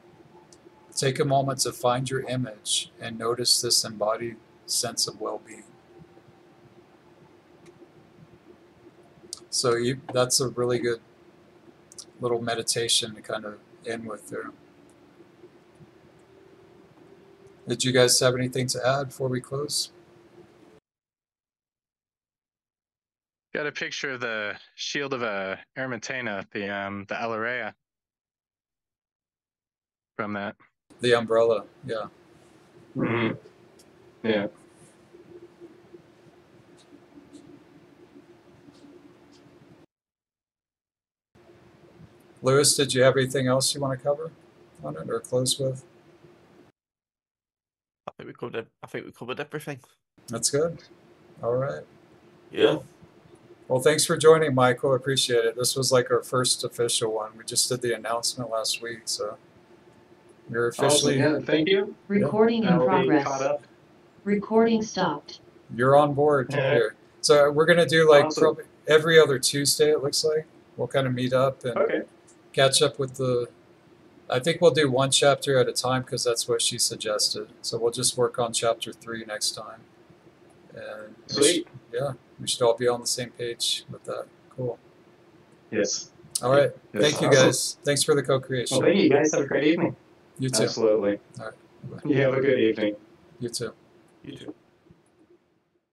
S1: Take a moment to find your image and notice this embodied sense of well-being. So that's a really good little meditation to kind of end with there. Did you guys have anything to add before we close?
S3: Got a picture of the shield of Ermitaina, the E-LAi-sa from that.
S1: The umbrella, yeah.
S3: Mm-hmm. Yeah.
S1: Lewis, did you have anything else you want to cover on it or close with?
S2: I think we covered everything.
S1: That's good. All right.
S2: Yeah.
S1: Well, thanks for joining, Michael. I appreciate it. This was like our first official one. We just did the announcement last week, so you're officially.
S3: Yeah, thank you.
S4: Recording in progress. Recording stopped.
S1: You're on board here. So we're gonna do like probably every other Tuesday. It looks like we'll kind of meet up and catch up with the. I think we'll do one chapter at a time because that's what she suggested. So we'll just work on chapter 3 next time. And
S3: Sweet.
S1: We should all be on the same page with that. Cool.
S3: Yes.
S1: All right.
S3: Yes.
S1: Thank you, guys. Thanks for the co-creation.
S3: Well, thank you guys. Have a great evening.
S1: You too.
S3: Absolutely.
S1: All right.
S3: You have a good evening.
S1: You too.
S2: You too.